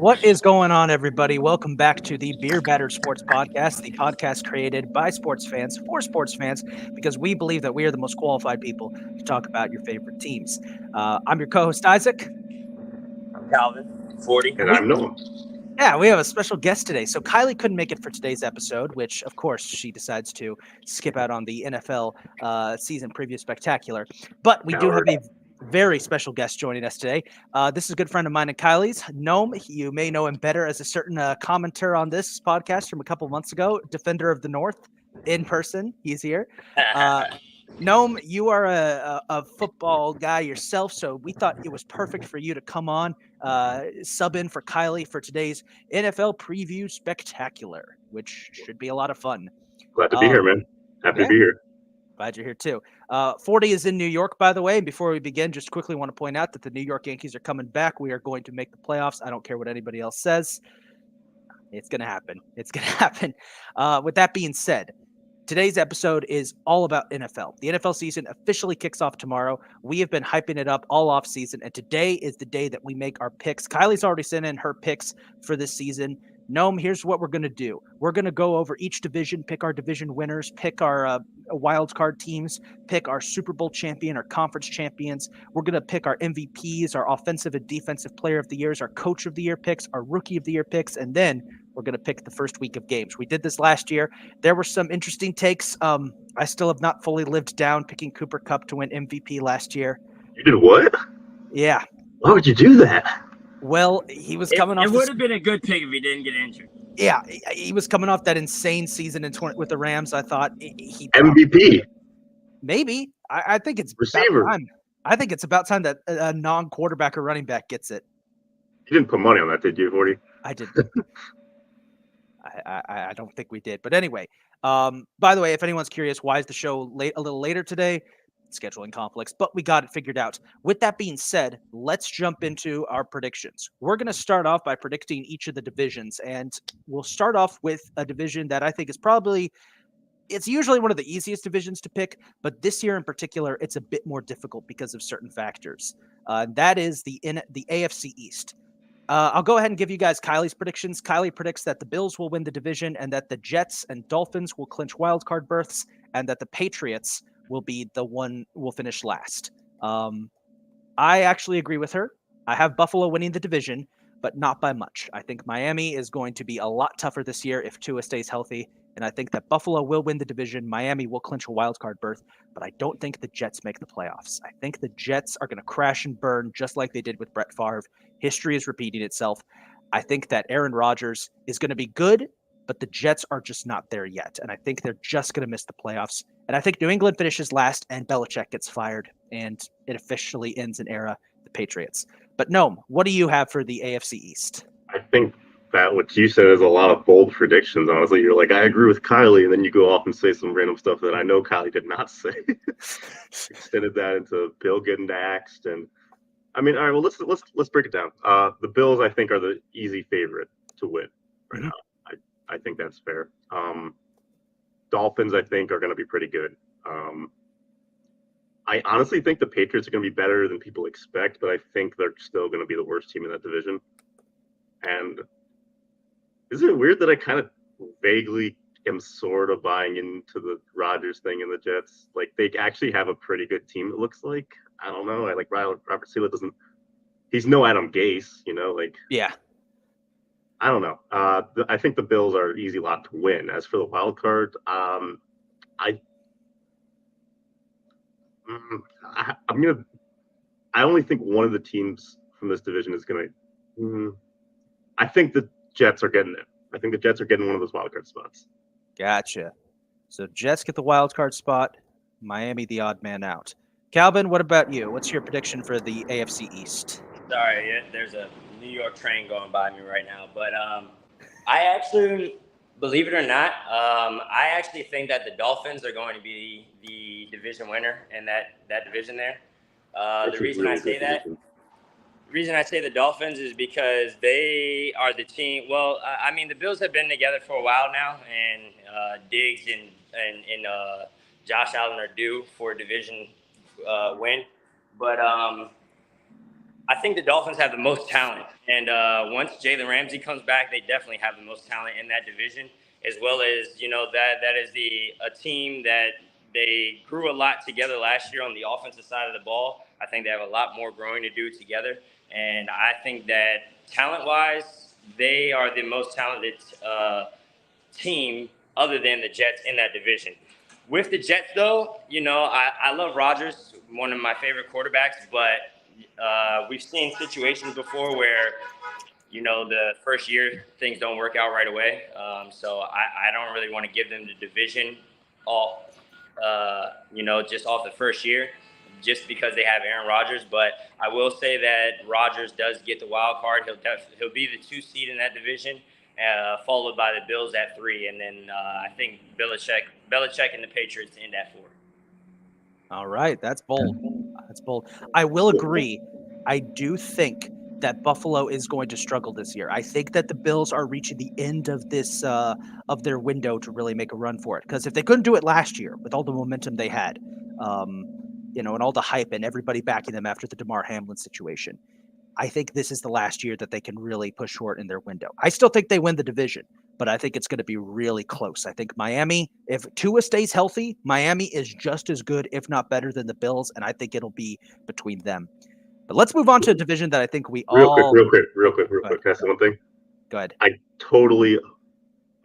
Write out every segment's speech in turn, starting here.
What is going on, everybody? Welcome back to the Beer Battered Sports Podcast, the podcast created by sports fans for sports fans, because we believe that we are the most qualified people to talk about your favorite teams. I'm your co-host Isaac. I'm Calvin, 40. And I'm Noah. Yeah, we have a special guest today. So Kylie couldn't make it for today's episode, which, of course, she decides to skip out on the NFL season preview spectacular. But we do have a very special guest joining us today. This is a good friend of mine and Kylie's, Gnome. You may know him better as a certain commenter on this podcast from a couple months ago, Defender of the North, in person. He's here. Gnome, you are a football guy yourself, so we thought it was perfect for you to come on, sub in for Kylie for today's NFL preview spectacular, which should be a lot of fun. Glad to be here, man. Happy to be here. Glad you're here too. 40 is in New York, by the way. And before we begin, just quickly want to point out that the New York Yankees are coming back. We are going to make the playoffs. I don't care what anybody else says. It's going to happen. It's going to happen. With that being said, today's episode is all about NFL. The NFL season officially kicks off tomorrow. We have been hyping it up all off season, and today is the day that we make our picks. Kylie's already sent in her picks for this season. Gnome, here's what we're going to do. We're going to go over each division, pick our division winners, pick our wild card teams, pick our Super Bowl champion, our conference champions. We're going to pick our MVPs, our offensive and defensive player of the years, our coach of the year picks, our rookie of the year picks, and then we're going to pick the first week of games. We did this last year. There were some interesting takes. I still have not fully lived down picking Cooper Kupp to win MVP last year. You did what? Yeah. Why would you do that? Well, he was coming off. It would have been a good pick if he didn't get injured. Yeah, he was coming off that insane season with the Rams. I thought he MVP. Maybe. I think it's receiver. About time. I think it's about time that a non-quarterback or running back gets it. You didn't put money on that, did you, 40? I didn't. I don't think we did. But anyway, by the way, if anyone's curious, why is the show a little later today? Scheduling conflicts, but we got it figured out. With that being said, let's jump into our predictions. We're going to start off by predicting each of the divisions, and we'll start off with a division that I think is it's usually one of the easiest divisions to pick, but this year in particular, it's a bit more difficult because of certain factors. That is the AFC East. I'll go ahead and give you guys Kylie's predictions. Kylie predicts that the Bills will win the division and that the Jets and Dolphins will clinch wildcard berths and that the Patriots will finish last. I actually agree with her. I have Buffalo winning the division, but not by much. I think Miami is going to be a lot tougher this year if Tua stays healthy, and I think that Buffalo will win the division. Miami will clinch a wild card berth, but I don't think the Jets make the playoffs. I think the Jets are going to crash and burn just like they did with Brett Favre. History is repeating itself. I think that Aaron Rodgers is going to be good, but the Jets are just not there yet, and I think they're just going to miss the playoffs. And I think New England finishes last, and Belichick gets fired, and it officially ends an era, the Patriots. But Gnome, what do you have for the AFC East? I think that what you said is a lot of bold predictions, honestly. You're like, I agree with Kylie, and then you go off and say some random stuff that I know Kylie did not say. Extended that into Bill getting axed, and I mean, all right, well, let's break it down. The Bills, I think, are the easy favorite to win right now. I think that's fair. Dolphins, I think, are going to be pretty good. I honestly think the Patriots are going to be better than people expect, but I think they're still going to be the worst team in that division. And isn't it weird that I kind of vaguely am sort of buying into the Rodgers thing in the Jets? Like, they actually have a pretty good team, it looks like. I don't know. I like Robert Saleh he's no Adam Gase, Yeah. I don't know. I think the Bills are an easy lot to win. As for the wild card, I only think one of the teams from this division is going to. I think the Jets are getting it. I think the Jets are getting one of those wild card spots. Gotcha. So Jets get the wild card spot. Miami the odd man out. Calvin, what about you? What's your prediction for the AFC East? Sorry, there's a New York train going by me right now. But I actually, believe it or not, I actually think that the Dolphins are going to be the division winner in that division there. The reason I say that, the reason I say the Dolphins is because they are the team. Well, I mean, the Bills have been together for a while now, and Diggs and Josh Allen are due for a division win. But I think the Dolphins have the most talent, and once Jalen Ramsey comes back, they definitely have the most talent in that division, as well as that is a team that they grew a lot together last year on the offensive side of the ball. I think they have a lot more growing to do together, and I think that talent-wise, they are the most talented team other than the Jets in that division. With the Jets, though, I love Rodgers, one of my favorite quarterbacks, but we've seen situations before where, the first year things don't work out right away. So I don't really want to give them the division all, just off the first year, just because they have Aaron Rodgers. But I will say that Rodgers does get the wild card. He'll be the 2 seed in that division, followed by the Bills at 3, and then I think Belichick and the Patriots end at 4. All right, that's bold. That's bold. I will agree. I do think that Buffalo is going to struggle this year. I think that the Bills are reaching the end of this of their window to really make a run for it. Because if they couldn't do it last year with all the momentum they had, and all the hype and everybody backing them after the DeMar Hamlin situation, I think this is the last year that they can really push short in their window. I still think they win the division, but I think it's going to be really close. I think Miami, if Tua stays healthy, Miami is just as good, if not better, than the Bills, and I think it'll be between them. But let's move on to a division that I think we Real all... quick. Can I say one thing? Go ahead. I totally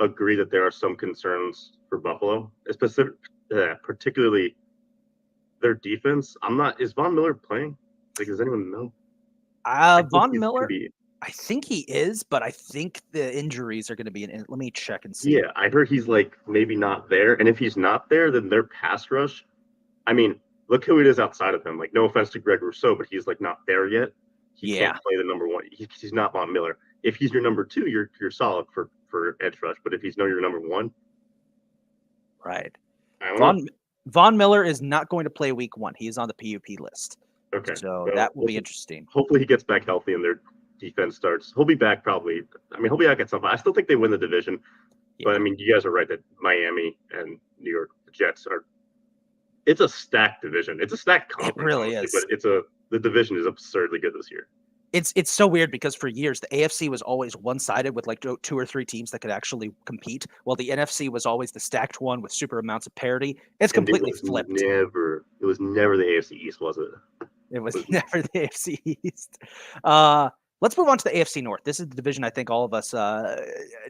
agree that there are some concerns for Buffalo, particularly their defense. Is Von Miller playing? Does anyone know? Von Miller, I think he is, but I think the injuries are going to be let me check and see. Yeah, I heard he's maybe not there. And if he's not there, then their pass rush, look who it is outside of him. No offense to Greg Rousseau, but he's not there yet. He can't play the number 1. He's not Von Miller. If he's your number 2, you're solid for edge rush. But if he's your number 1, right? Von Miller is not going to play week 1. He is on the PUP list. Okay, so that will be interesting. Hopefully he gets back healthy and their defense starts. He'll be back probably. He'll be back at some point. I still think they win the division, but you guys are right that Miami and New York, the Jets are. It's a stacked division. It's a stacked conference. It really is. But the division is absurdly good this year. It's so weird because for years the AFC was always one-sided with 2 or 3 teams that could actually compete, while the NFC was always the stacked one with super amounts of parity. It's completely flipped. It was never the AFC East, was it? It was never the AFC East. Let's move on to the AFC North. This is the division I think all of us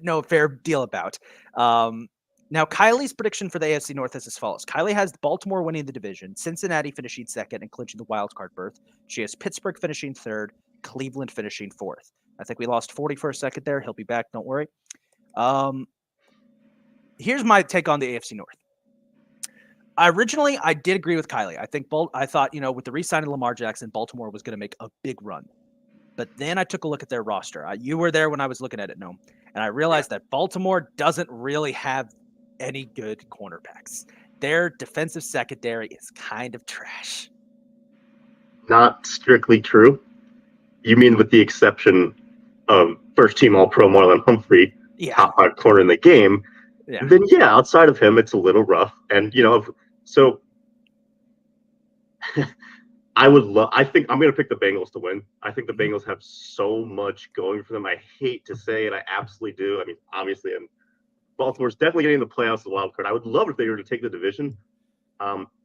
know a fair deal about. Now, Kylie's prediction for the AFC North is as follows. Kylie has Baltimore winning the division, Cincinnati finishing 2nd and clinching the wild card berth. She has Pittsburgh finishing 3rd, Cleveland finishing 4th. I think we lost 40 for a second there. He'll be back. Don't worry. Here's my take on the AFC North. Originally, I did agree with Kylie. I thought, with the re-signing of Lamar Jackson, Baltimore was going to make a big run. But then I took a look at their roster. You were there when I was looking at it, Noam. And I realized that Baltimore doesn't really have any good cornerbacks. Their defensive secondary is kind of trash. Not strictly true. You mean with the exception of first-team All-Pro Marlon Humphrey, top 5 corner in the game, then outside of him, it's a little rough. And, so I think I'm going to pick the Bengals to win. I think the Bengals have so much going for them. I hate to say it. I absolutely do. Obviously, Baltimore's definitely getting the playoffs, the wild card. I would love if they were to take the division.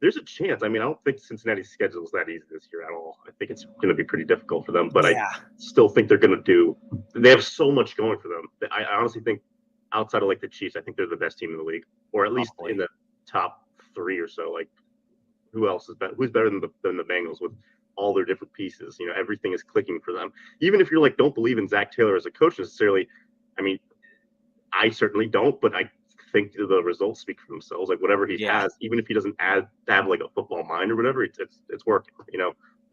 There's a chance. I don't think Cincinnati's schedule is that easy this year at all. I think it's going to be pretty difficult for them, but I still think they're going to they have so much going for them. I honestly think outside of the Chiefs, I think they're the best team in the league, or at least in the top 3 or so. Who else is better? Who's better than the Bengals with all their different pieces? Everything is clicking for them. Even if you're don't believe in Zach Taylor as a coach necessarily, I certainly don't, but I think the results speak for themselves. Whatever he has, even if he doesn't have a football mind or whatever, it's working.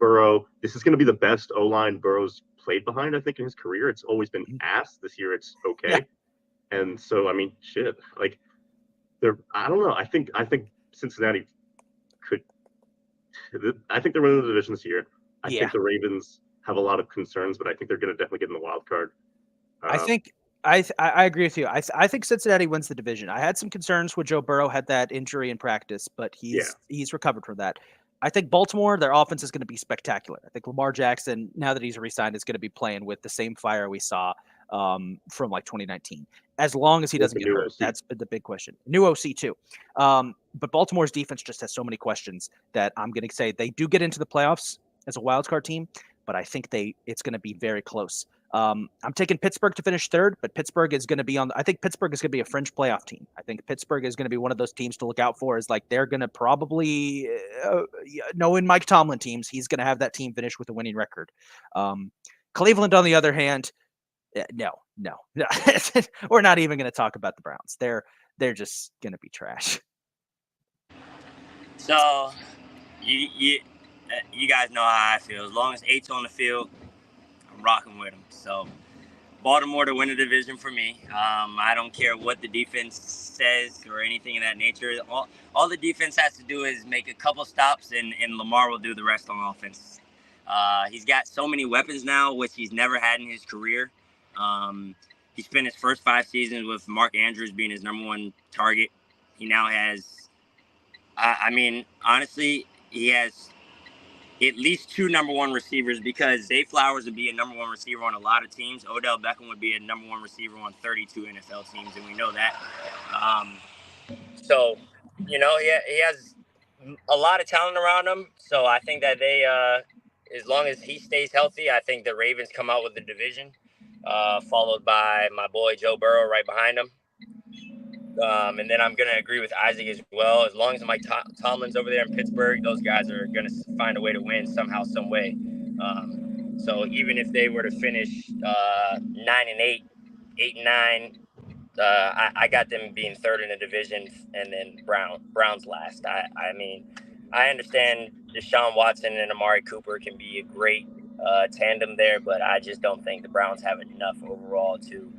Burrow, this is going to be the best O-line Burrow's played behind, I think, in his career. It's always been ass. This year it's okay. Yeah. And so, shit. I don't know. I think Cincinnati I think they're winning the division this year. I think the Ravens have a lot of concerns, but I think they're going to definitely get in the wild card. I agree with you. I think Cincinnati wins the division. I had some concerns when Joe Burrow had that injury in practice, but he's recovered from that. I think Baltimore, their offense is going to be spectacular. I think Lamar Jackson, now that he's resigned, is going to be playing with the same fire we saw from like 2019. As long as he With doesn't the get new hurt, OC. that's the big question. New OC too. But Baltimore's defense just has so many questions that I'm going to say they do get into the playoffs as a wild card team, but I think it's going to be very close. I'm taking Pittsburgh to finish third, but Pittsburgh is going to be I think Pittsburgh is going to be a fringe playoff team. I think Pittsburgh is going to be one of those teams to look out for. Is like they're going to probably, knowing Mike Tomlin teams, he's going to have that team finish with a winning record. Cleveland, on the other hand, no. We're not even going to talk about the Browns. They're just going to be trash. So, you guys know how I feel. As long as 8's on the field, I'm rocking with them. So, Baltimore to win the division for me. I don't care what the defense says or anything of that nature. All the defense has to do is make a couple stops, and Lamar will do the rest on offense. He's got so many weapons now, which he's never had in his career. He spent his first 5 seasons with Mark Andrews being his number 1 target. He now has, honestly, he has at least 2 number 1 receivers, because Zay Flowers would be a number 1 receiver on a lot of teams. Odell Beckham would be a number 1 receiver on 32 NFL teams, and we know that. So, he has a lot of talent around him. So I think that they, as long as he stays healthy, I think the Ravens come out with the division, followed by my boy Joe Burrow right behind him. And then I'm going to agree with Isaac as well. As long as Mike Tomlin's over there in Pittsburgh, those guys are going to find a way to win somehow, some way. So even if they were to finish 9-8, 8-9, I got them being third in the division, and then Browns last. I understand Deshaun Watson and Amari Cooper can be a great tandem there, but I just don't think the Browns have enough overall to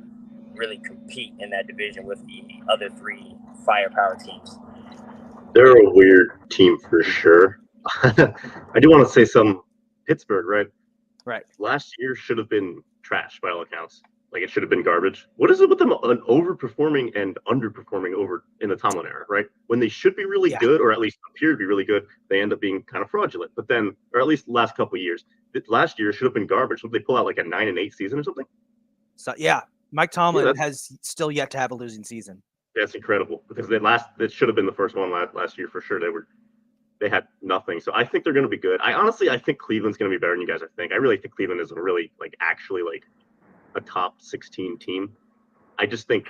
really compete in that division with the other 3 firepower teams. They're a weird team for sure. I do want to say some Pittsburgh, right? Right. Last year should have been trash by all accounts. Like, it should have been garbage. What is it with them overperforming and underperforming over in the Tomlin era, right? When they should be really good, or at least appear to be really good, they end up being kind of fraudulent. But then, or at least the last couple of years, last year should have been garbage. Would they pull out like a 9-8 season or something? So yeah, Mike Tomlin has still yet to have a losing season. That's incredible, because it should have been the first one last year for sure. They had nothing. So I think they're going to be good. I think Cleveland's going to be better than you guys. I really think Cleveland is a really actually a top 16 team. I just think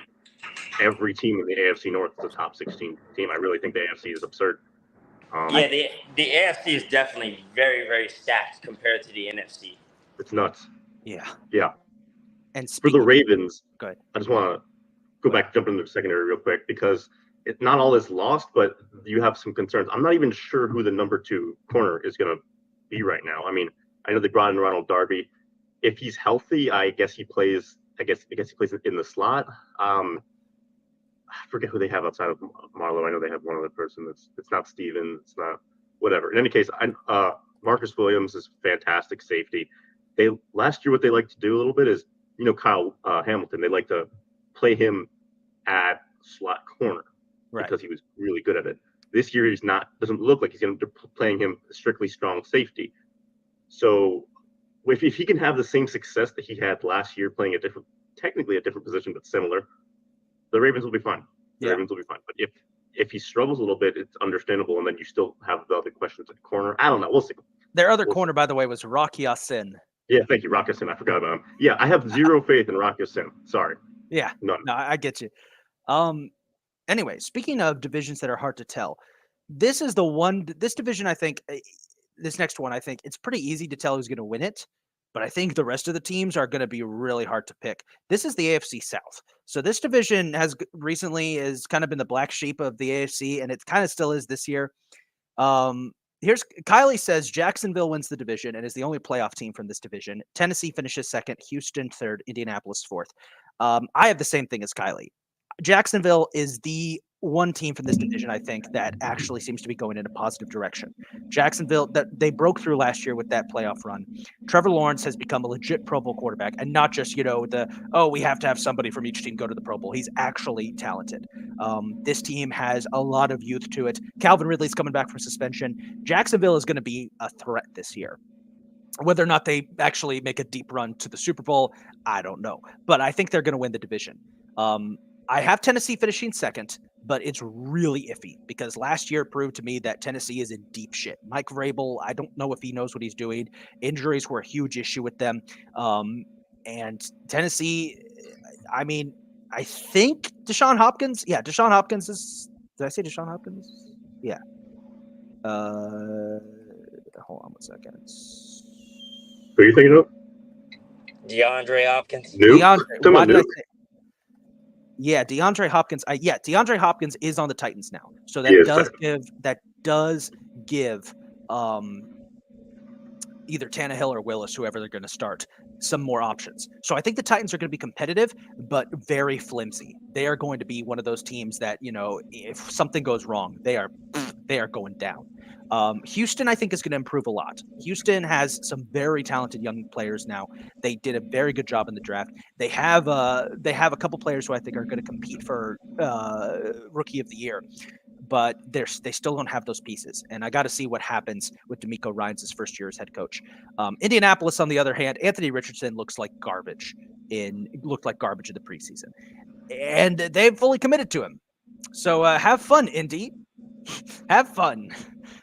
every team in the AFC North is a top 16 team. I really think the AFC is absurd. The AFC is definitely very, very stacked compared to the NFC. It's nuts. Yeah. And for the Ravens, go ahead. I just want to jump into the secondary real quick, because not all is lost, but you have some concerns. I'm not even sure who the number 2 corner is going to be right now. I mean, I know they brought in Ronald Darby. If he's healthy, I guess he plays. I guess he plays in the slot. I forget who they have outside of Marlowe. I know they have one other person. It's not Steven. It's not whatever. In any case, Marcus Williams is fantastic safety. Last year, what they like to do a little bit is, Kyle Hamilton. They like to play him at slot corner, right, because he was really good at it. This year, doesn't look like he's going to be playing him strictly strong safety. So if he can have the same success that he had last year, playing technically a different position but similar, the Ravens will be fine. Ravens will be fine. But if he struggles a little bit, it's understandable, and then you still have the other questions at corner. I don't know. We'll see. Their other corner, by the way, was Rock Ya-Sin. Yeah, thank you, Rock Ya-Sin. I forgot about him. Yeah, I have zero faith in Rock Ya-Sin. Sorry. Yeah, none. No, I get you. Anyway, speaking of divisions that are hard to tell, this division, I think, this next one, I think it's pretty easy to tell who's going to win it, but I think the rest of the teams are going to be really hard to pick. This is the AFC South. So this division has kind of been the black sheep of the AFC, and it kind of still is this year. Here's Kylie says Jacksonville wins the division and is the only playoff team from this division. Tennessee finishes second, Houston third, Indianapolis fourth. I have the same thing as Kylie. Jacksonville is the one team from this division, I think, that actually seems to be going in a positive direction. Jacksonville, that they broke through last year with that playoff run. Trevor Lawrence has become a legit Pro Bowl quarterback, and not just, we have to have somebody from each team go to the Pro Bowl. He's actually talented. This team has a lot of youth to it. Calvin Ridley's coming back from suspension. Jacksonville is going to be a threat this year. Whether or not they actually make a deep run to the Super Bowl, I don't know. But I think they're going to win the division. I have Tennessee finishing second, but it's really iffy because last year proved to me that Tennessee is in deep shit. Mike Vrabel, I don't know if he knows what he's doing. Injuries were a huge issue with them. And Tennessee, I mean, I think Deshaun Hopkins. Yeah, Deshaun Hopkins is. Did I say Deshaun Hopkins? Yeah. Hold on 1 second. Who are you thinking of? DeAndre Hopkins. DeAndre, why did I say? Yeah, DeAndre Hopkins. DeAndre Hopkins is on the Titans now, so that does give either Tannehill or Willis, whoever they're going to start, some more options. So I think the Titans are going to be competitive, but very flimsy. They are going to be one of those teams that, if something goes wrong, they are going down. Houston, I think, is going to improve a lot. Houston has some very talented young players now. They did a very good job in the draft. They have a couple players who I think are going to compete for Rookie of the Year, but they still don't have those pieces. And I got to see what happens with DeMeco Ryans' first year as head coach. Indianapolis, on the other hand, Anthony Richardson looked like garbage in the preseason, and they've fully committed to him. So have fun, Indy. Have fun.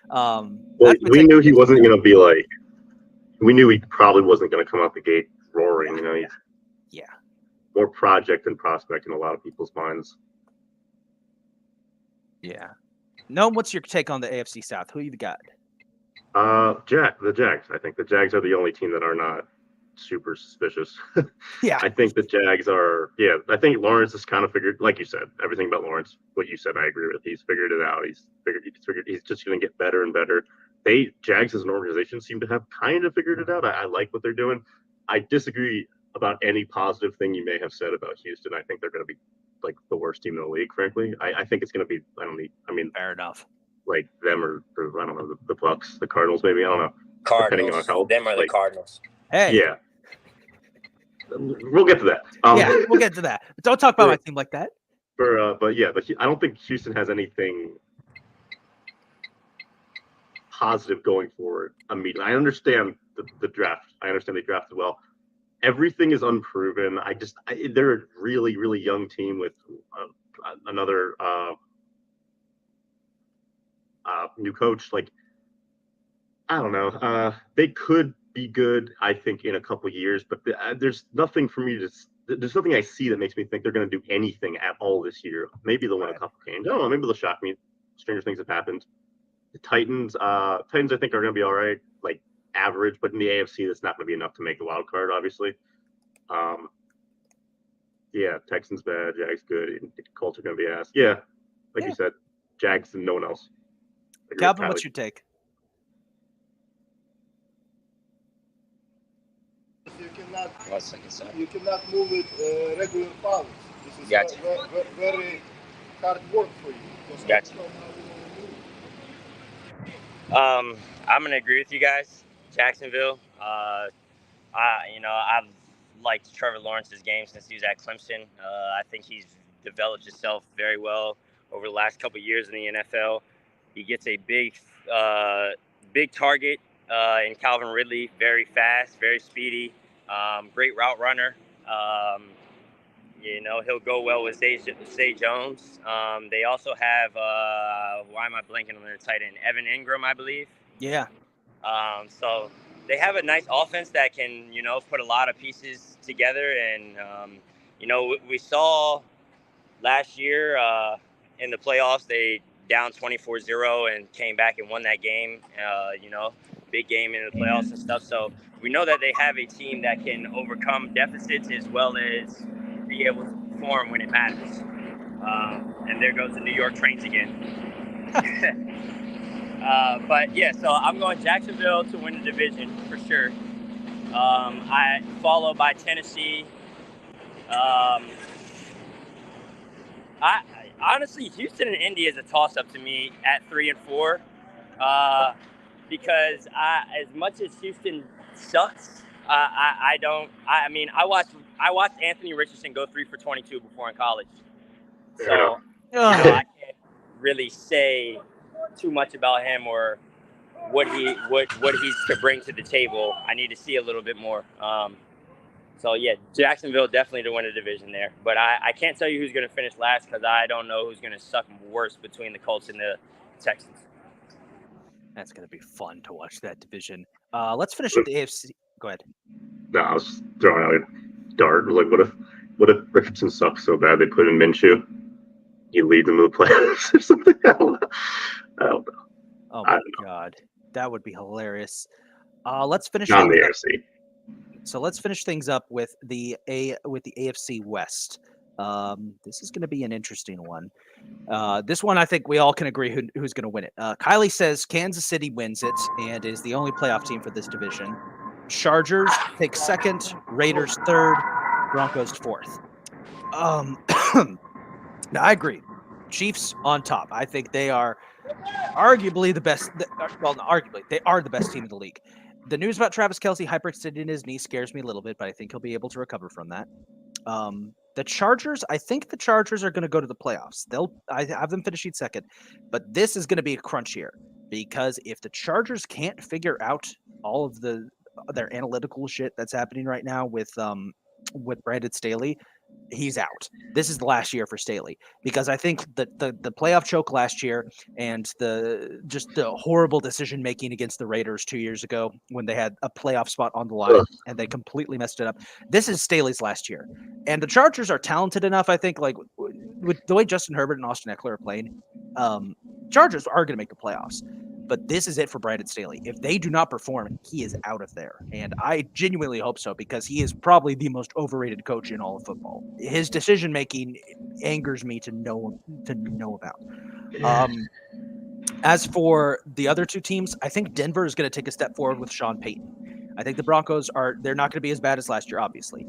We knew he wasn't going to be like. We knew he probably wasn't going to come out the gate roaring. He's more project than prospect in a lot of people's minds. Yeah. Noam, what's your take on the AFC South? Who you got? The Jags. I think the Jags are the only team that are not super suspicious. Yeah. I think the Jags are. Yeah, I think Lawrence has kind of figured, like you said, everything about Lawrence. What you said, I agree with. He's figured it out. He's just going to get better and better. Jags as an organization seem to have kind of figured it out. I like what they're doing. I disagree about any positive thing you may have said about Houston. I think they're going to be like the worst team in the league, frankly. I think it's going to be. Fair enough. Like them or I don't know, the Bucks, the Cardinals, maybe. I don't know. Cardinals. Depending on how. Them are the Cardinals. Hey. Yeah. We'll get to that. We'll get to that. But don't talk about my team like that. But I don't think Houston has anything positive going forward immediately. I understand the draft. I understand they drafted well. Everything is unproven. They're a really, really young team with another new coach. Like, I don't know. They could be good, I think, in a couple of years, but there's nothing for me there's nothing I see that makes me think they're going to do anything at all this year. Maybe they'll win a couple games. I don't know. Maybe they'll shock me. Stranger things have happened. The Titans, I think, are going to be all right, like average, but in the AFC, that's not going to be enough to make the wild card, obviously. Texans bad, Jags good, Colts are going to be ass. Yeah, you said, Jags and no one else. Calvin, what's your take? You cannot move it regular powers. This is very hard work for you. Gotcha. I'm gonna agree with you guys. Jacksonville. I've liked Trevor Lawrence's game since he was at Clemson. I think he's developed himself very well over the last couple of years in the NFL. He gets a big target in Calvin Ridley. Very fast, very speedy. Great route runner. He'll go well with Zay Jones. They also have, why am I blanking on their tight end? Evan Ingram, I believe. Yeah. So they have a nice offense that can, put a lot of pieces together. And, we saw last year in the playoffs, they down 24-0 and came back and won that game, big game in the playoffs and stuff. So we know that they have a team that can overcome deficits as well as be able to perform when it matters. And there goes the New York Trains again. So I'm going Jacksonville to win the division for sure. I followed by Tennessee. honestly, Houston and Indy is a toss-up to me at 3 and 4, because as much as Houston sucks, I don't. I mean, I watched Anthony Richardson go 3 for 22 before in college, Fair enough. so I can't really say too much about him or what he's to bring to the table. I need to see a little bit more. So yeah, Jacksonville definitely to win a division there, but I can't tell you who's going to finish last because I don't know who's going to suck worse between the Colts and the Texans. That's going to be fun to watch that division. Let's finish with the AFC. Go ahead. No, I was just throwing out a dart. Like, what if Richardson sucks so bad they put in Minshew? You lead them to the playoffs or something? I don't know. Oh my God, that would be hilarious. Let's finish on the AFC. So let's finish things up with the AFC West. This is going to be an interesting one. This one, I think we all can agree who's going to win it. Kylie says Kansas City wins it and is the only playoff team for this division. Chargers take second, Raiders third, Broncos fourth. Now, I agree. Chiefs on top. I think they are arguably the best. Well, arguably, they are the best team in the league. The news about Travis Kelce hyperextending his knee scares me a little bit, but I think he'll be able to recover from that. The Chargers, I think the Chargers are going to go to the playoffs. I have them finishing second, but this is going to be a crunch year because if the Chargers can't figure out all of their analytical shit that's happening right now with Brandon Staley, he's out. This is the last year for Staley because I think that the playoff choke last year and the horrible decision making against the Raiders 2 years ago when they had a playoff spot on the line and they completely messed it up. This is Staley's last year, and the Chargers are talented enough. I think like with the way Justin Herbert and Austin Eckler are playing, Chargers are going to make the playoffs. But this is it for Brandon Staley. If they do not perform, he is out of there. And I genuinely hope so because he is probably the most overrated coach in all of football. His decision-making angers me to know about. As for the other two teams, I think Denver is going to take a step forward with Sean Payton. I think the Broncos they're not going to be as bad as last year, obviously.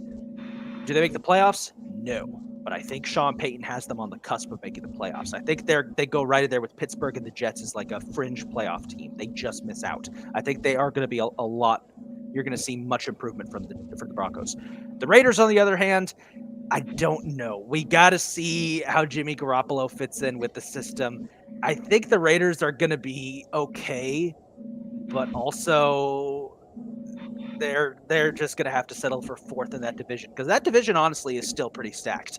Do they make the playoffs? No. But I think Sean Payton has them on the cusp of making the playoffs. I think they go right in there with Pittsburgh and the Jets as like a fringe playoff team. They just miss out. I think they are going to be a lot. You're going to see much improvement from the Broncos. The Raiders, on the other hand, I don't know. We got to see how Jimmy Garoppolo fits in with the system. I think the Raiders are going to be okay, but also they're just going to have to settle for fourth in that division because that division honestly is still pretty stacked.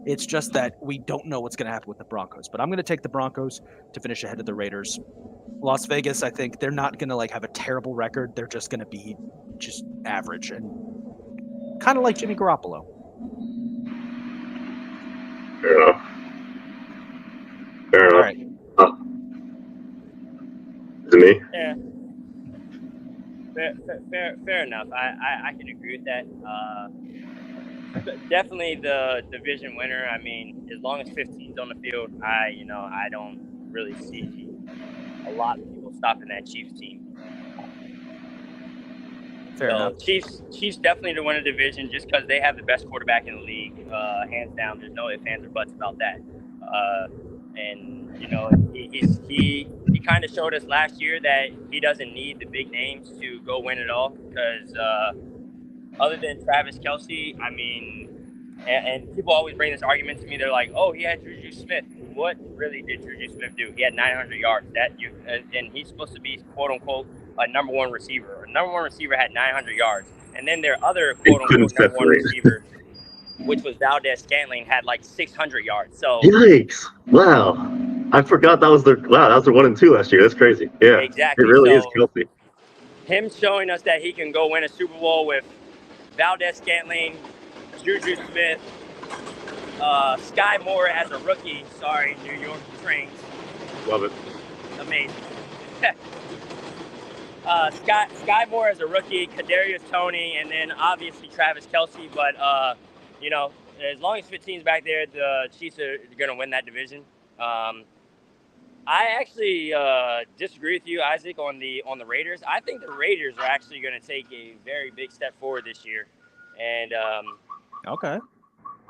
It's just that we don't know what's going to happen with the Broncos, but I'm going to take the Broncos to finish ahead of the Raiders. Las Vegas, I think they're not going to like have a terrible record. They're just going to be just average and kind of like Jimmy Garoppolo. Fair enough. All right. Is it me? Yeah. Fair enough. I can agree with that. Definitely the division winner. I mean, as long as 15's on the field, I don't really see a lot of people stopping that Chiefs team. Fair enough. Chiefs definitely to win a division just because they have the best quarterback in the league, hands down. There's no ifs, ands, or buts about that. And he kind of showed us last year that he doesn't need the big names to go win it all because other than Travis Kelce, I mean, and people always bring this argument to me. They're like, "Oh, he had Juju Smith." What really did Juju Smith do? He had 900 yards. And he's supposed to be quote unquote a number one receiver. A number one receiver had 900 yards, and then their other quote unquote number one receiver, which was Valdez-Scantling, had like 600 yards. So yikes! Wow, I forgot that was their 1 and 2 last year. That's crazy. Yeah, exactly. It really is Kelce. Him showing us that he can go win a Super Bowl with Valdez-Scantling, Juju Smith, Sky Moore as a rookie. Sorry, New York Trains. Love it. Amazing. Sky Moore as a rookie, Kadarius Toney, and then obviously Travis Kelce. But as long as 15's back there, the Chiefs are going to win that division. I actually disagree with you, Isaac, on the Raiders. I think the Raiders are actually going to take a very big step forward this year, and okay.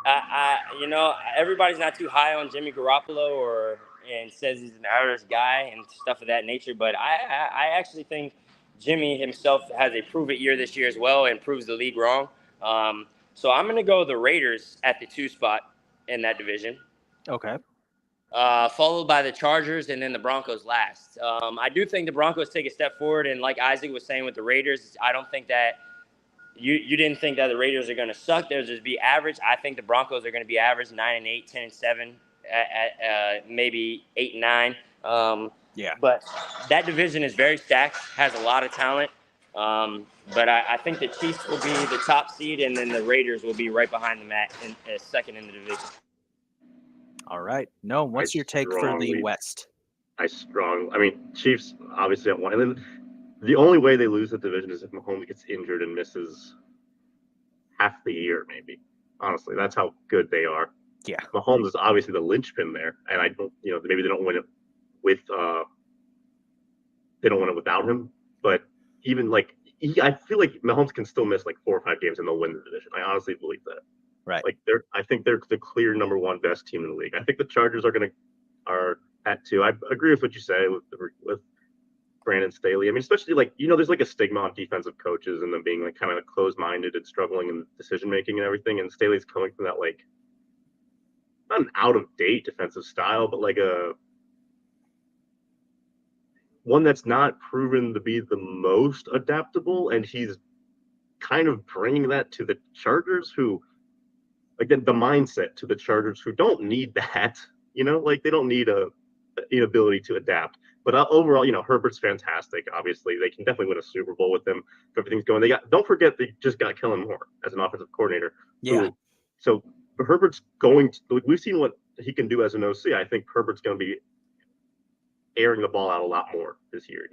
Everybody's not too high on Jimmy Garoppolo and says he's an average guy and stuff of that nature. But I actually think Jimmy himself has a prove it year this year as well and proves the league wrong. So I'm going to go the Raiders at the 2 spot in that division. Okay. Followed by the Chargers and then the Broncos last. I do think the Broncos take a step forward. And like Isaac was saying with the Raiders, I don't think that you didn't think that the Raiders are going to suck. They'll just be average. I think the Broncos are going to be average, 9-8, 10-7, maybe 8-9. Yeah. But that division is very stacked, has a lot of talent. But I think the Chiefs will be the top seed, and then the Raiders will be right behind them at second in the division. All right. No, what's your take for the West? Chiefs obviously at 1. And then the only way they lose the division is if Mahomes gets injured and misses half the year, maybe. Honestly, that's how good they are. Yeah. Mahomes is obviously the linchpin there, and I don't, maybe they don't win it with, they don't win it without him. But even I feel like Mahomes can still miss 4 or 5 games and they'll win the division. I honestly believe that. Right. I think they're the clear number 1 best team in the league. I think the Chargers are at 2. I agree with what you say with Brandon Staley. Especially there's a stigma on defensive coaches and them being kind of closed-minded and struggling in decision making and everything. And Staley's coming from that not an out-of-date defensive style, but a one that's not proven to be the most adaptable. And he's kind of bringing that to the Chargers, who the mindset to the Chargers, who don't need that. They don't need an inability to adapt. But overall, Herbert's fantastic. Obviously, they can definitely win a Super Bowl with him if everything's going. Don't forget they just got Kellen Moore as an offensive coordinator. Yeah. So Herbert's going to, we've seen what he can do as an OC. I think Herbert's going to be airing the ball out a lot more this year.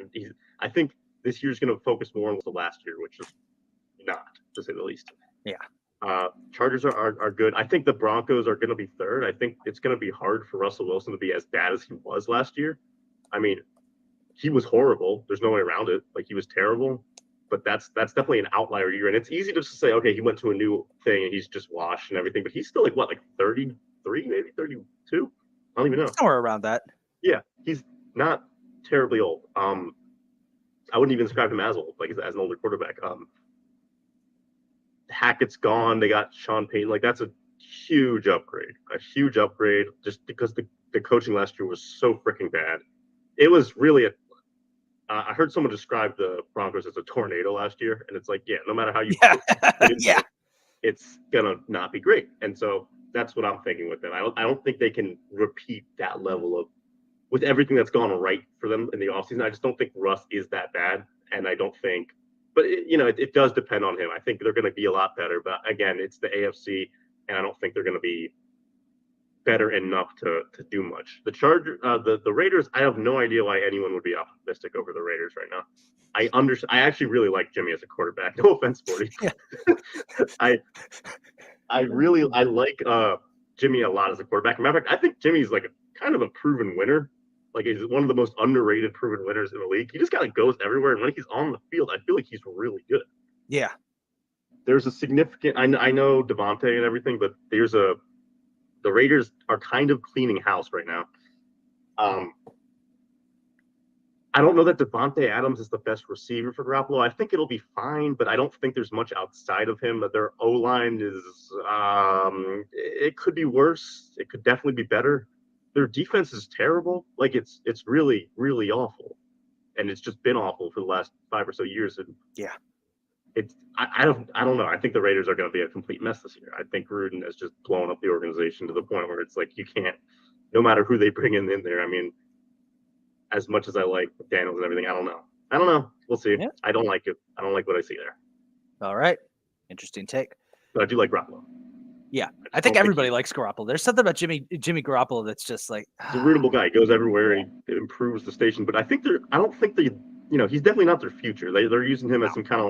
I think this year's going to focus more on the last year, which is not, to say the least. Yeah. Chargers are good. I think the Broncos are going to be 3rd. I think it's going to be hard for Russell Wilson to be as bad as he was last year. He was horrible. There's no way around it. He was terrible. But that's definitely an outlier year. And it's easy to just say, okay, he went to a new thing and he's just washed and everything. But he's still 33, maybe 32? I don't even know. Somewhere around that. Yeah, he's not terribly old. I wouldn't even describe him as old, as an older quarterback. Hackett's gone. They got Sean Payton. That's a huge upgrade. Just because the coaching last year was so freaking bad. It was really I heard someone describe the Broncos as a tornado last year, and it's no matter how you yeah, it's gonna not be great. And so that's what I'm thinking with them. I don't think they can repeat that level of, with everything that's gone right for them in the offseason. I just don't think Russ is that bad, and I don't think. But it does depend on him. I think they're going to be a lot better. But again, it's the AFC, and I don't think they're going to be better enough to do much. The Raiders, I have no idea why anyone would be optimistic over the Raiders right now. I actually really like Jimmy as a quarterback. No offense, Sporty. Yeah. I like Jimmy a lot as a quarterback. Matter of fact, I think Jimmy's kind of a proven winner. He's one of the most underrated proven winners in the league. He just kind of goes everywhere, and when he's on the field, I feel like he's really good. Yeah. There's a significant. I know Devontae and everything, but the Raiders are kind of cleaning house right now. I don't know that Devontae Adams is the best receiver for Garoppolo. I think it'll be fine, but I don't think there's much outside of him. That their O-line is, it could be worse. It could definitely be better. Their defense is terrible. It's really, really awful. And it's just been awful for the last 5 or so years. And yeah, I don't know. I think the Raiders are going to be a complete mess this year. I think Gruden has just blown up the organization to the point where it's you can't, no matter who they bring in there. As much as I like Daniels and everything, I don't know. We'll see. Yeah. I don't like it. I don't like what I see there. All right. Interesting take. But I do like Garoppolo. Yeah. I think everybody likes Garoppolo. There's something about Jimmy Garoppolo that's just he's a rootable guy. He goes everywhere and he improves the station. But I don't think he's definitely not their future. They're using him as some kind of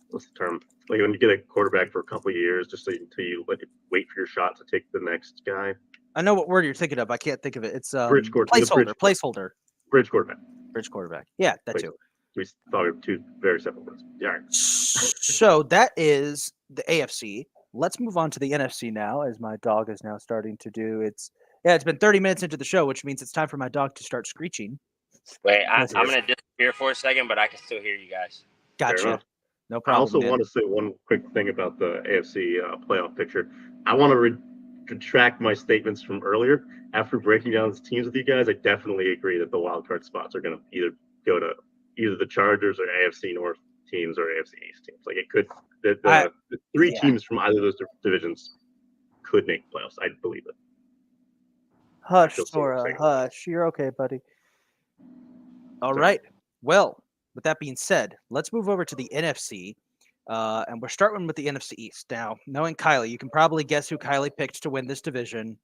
what's the term? When you get a quarterback for a couple of years, just until you wait for your shot to take the next guy. I know what word you're thinking of. I can't think of it. It's placeholder. Bridge quarterback. Yeah, that too. We thought of 2 very separate words. Yeah. Right. So that is the AFC. Let's move on to the NFC now, as my dog is now starting to do. It's been 30 minutes into the show, which means it's time for my dog to start screeching. Wait, I'm Let's- going to disappear for a second, but I can still hear you guys. Fair Gotcha. enough. No I problem. also man. want to say one quick thing about the AFC playoff picture. I want to retract my statements from earlier. After breaking down the teams with you guys, I definitely agree that the wild card spots are going to either go to either the Chargers or AFC North teams or AFC East teams. Like it could, the three teams from either of those divisions could make playoffs. I believe it. Hush, feel so Sora, safe. hush. You're okay, buddy. All right. Well, with that being said, let's move over to the NFC. And we're starting with the NFC East. Now, knowing Kylie, you can probably guess who Kylie picked to win this division.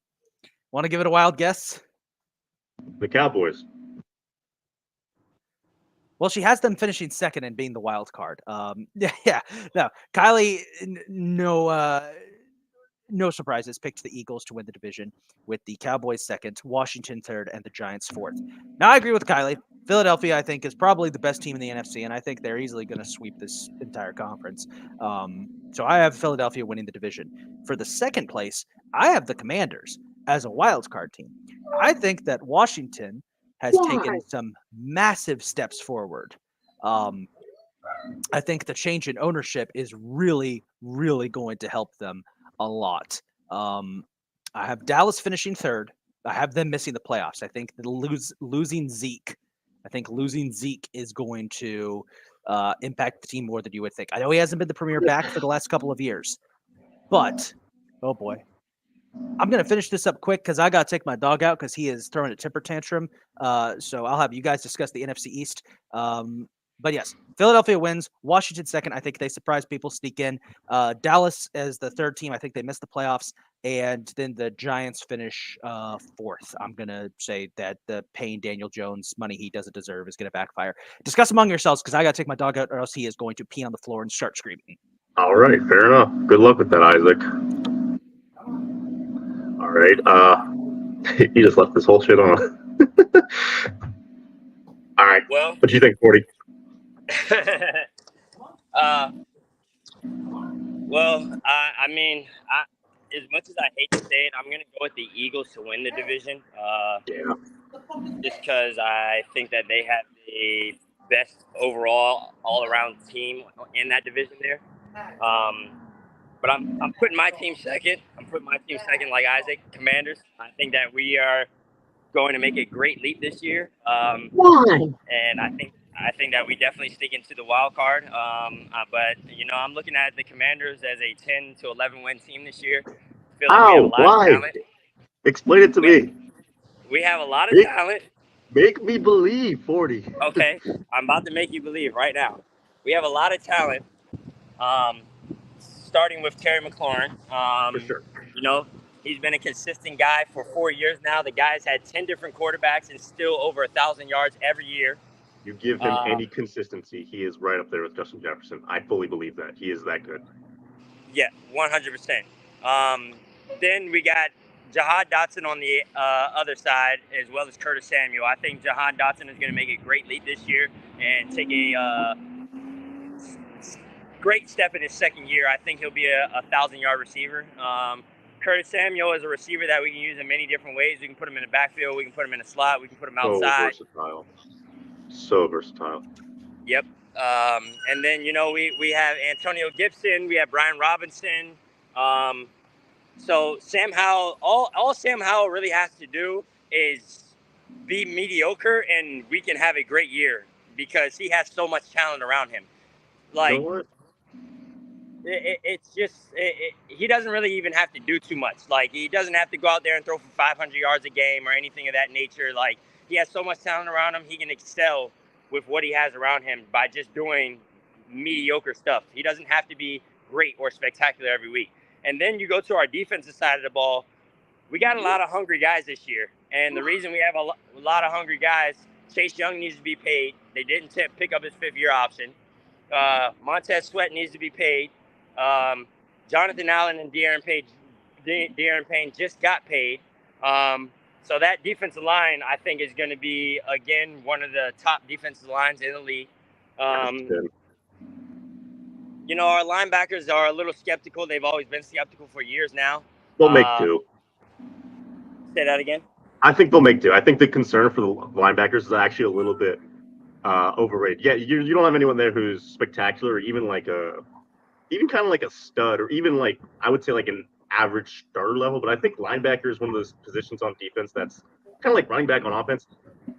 Want to give it a wild guess? The Cowboys. Well, she has them finishing second and being the wild card. Yeah. No, Kylie, no surprises, picked the Eagles to win the division, with the Cowboys second, Washington third, and the Giants fourth. Now, I agree with Kylie. Philadelphia, I think, is probably the best team in the NFC, and I think they're easily going to sweep this entire conference. So I have Philadelphia winning the division. For the second place, I have the Commanders as a wild card team. I think that Washington has taken some massive steps forward. I think the change in ownership is really, really going to help them a lot. I have Dallas finishing third. I have them missing the playoffs. I think losing Zeke is going to impact the team more than you would think. I know he hasn't been the premier back for the last couple of years, but oh boy. I'm going to finish this up quick because I got to take my dog out because he is throwing a temper tantrum. So I'll have you guys discuss the NFC East. But yes, Philadelphia wins. Washington second. I think they surprise people, sneak in. Dallas as the third team. I think they missed the playoffs. And then the Giants finish fourth. I'm going to say that the paying Daniel Jones money he doesn't deserve is going to backfire. Discuss among yourselves because I got to take my dog out or else he is going to pee on the floor and start screaming. All right, fair enough. Good luck with that, Isaac. All right. He just left this whole shit on. All right. Well, What do you think, 40? I mean, as much as I hate to say it, I'm going to go with the Eagles to win the division. Just because I think that they have the best overall all-around team in that division there. But I'm putting my team second. I'm putting my team second like Isaac, Commanders. I think that we are going to make a great leap this year. Why? And I think that we definitely stick into the wild card. But I'm looking at the Commanders as a 10 to 11 win team this year. I feel like we have a lot of talent. Explain it to me. We have a lot of talent. Make me believe, 40. Okay, I'm about to make you believe right now. We have a lot of talent. Starting with Terry McLaurin. For sure. He's been a consistent guy for 4 years now. The guy's had 10 different quarterbacks and still over 1,000 yards every year. You give him any consistency, he is right up there with Justin Jefferson. I fully believe that. He is that good. Yeah, 100%. Then we got Jahan Dotson on the other side, as well as Curtis Samuel. I think Jahan Dotson is going to make a great leap this year and take a great step in his second year. I think he'll be a 1,000-yard receiver. Curtis Samuel is a receiver that we can use in many different ways. We can put him in the backfield. We can put him in a slot. We can put him outside. So versatile. Yep. And then, we have Antonio Gibson. We have Brian Robinson. So Sam Howell, all Sam Howell really has to do is be mediocre, and we can have a great year because he has so much talent around him. Like, it's just he doesn't really even have to do too much. Like, he doesn't have to go out there and throw for 500 yards a game or anything of that nature. Like, he has so much talent around him. He can excel with what he has around him by just doing mediocre stuff. He doesn't have to be great or spectacular every week. And then you go to our defensive side of the ball. We got a lot of hungry guys this year. And the reason we have a lot of hungry guys, Chase Young needs to be paid. They didn't pick up his fifth-year option. Montez Sweat needs to be paid. Jonathan Allen and De'Aaron Payne just got paid. So that defensive line, I think, is going to be, again, one of the top defensive lines in the league. our linebackers are a little skeptical. They've always been skeptical for years now. They'll make do. Say that again. I think they'll make do. I think the concern for the linebackers is actually a little bit overrated. Yeah, you don't have anyone there who's spectacular, or even kind of like a stud, or even like I would say like an average starter level. But I think linebacker is one of those positions on defense that's kind of like running back on offense.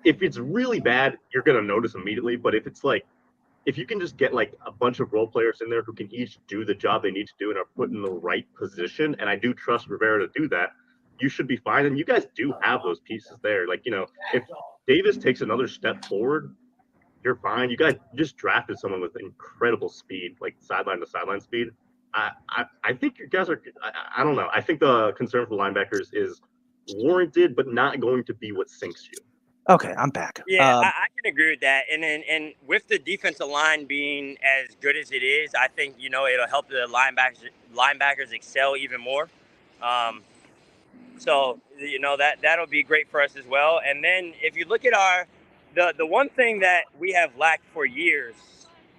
If it's really bad, you're gonna notice immediately. But if you can just get like a bunch of role players in there who can each do the job they need to do and are put in the right position, and I do trust Rivera to do that, you should be fine. And you guys do have those pieces there. Like, if Davis takes another step forward, you're fine. You guys just drafted someone with incredible speed, like sideline to sideline speed. I think you guys are. I don't know. I think the concern for linebackers is warranted, but not going to be what sinks you. Okay, I'm back. Yeah, I can agree with that. And with the defensive line being as good as it is, I think it'll help the linebackers excel even more. So that'll be great for us as well. And then if you look at the one thing that we have lacked for years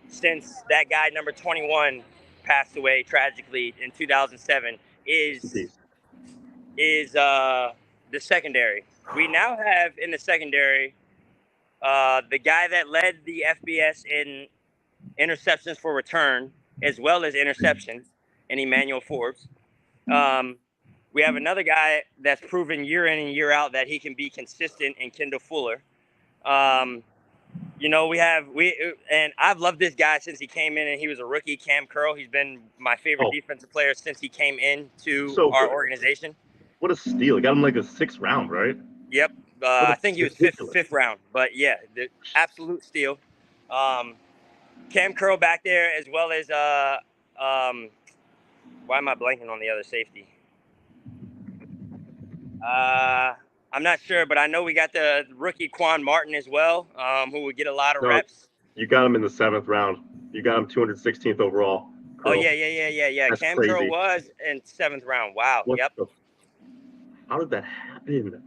since that guy number 21 passed away tragically in 2007 is the secondary. We now have in the secondary the guy that led the FBS in interceptions for return as well as interceptions, and Emmanuel Forbes. We have another guy that's proven year in and year out that he can be consistent in Kendall Fuller. And I've loved this guy since he came in, and he was a rookie, Cam Curl. He's been my favorite defensive player since he came into our organization. What a steal. He got him like a 6th round, right? Yep. I think he was fifth round, but yeah, the absolute steal. Cam Curl back there, as well as why am I blanking on the other safety? I'm not sure, but I know we got the rookie Quan Martin as well, who would get a lot of reps. You got him in the 7th round. You got him 216th overall. Curl. Oh yeah. That's Cam crazy. Curl was in 7th round. Wow. How did that happen?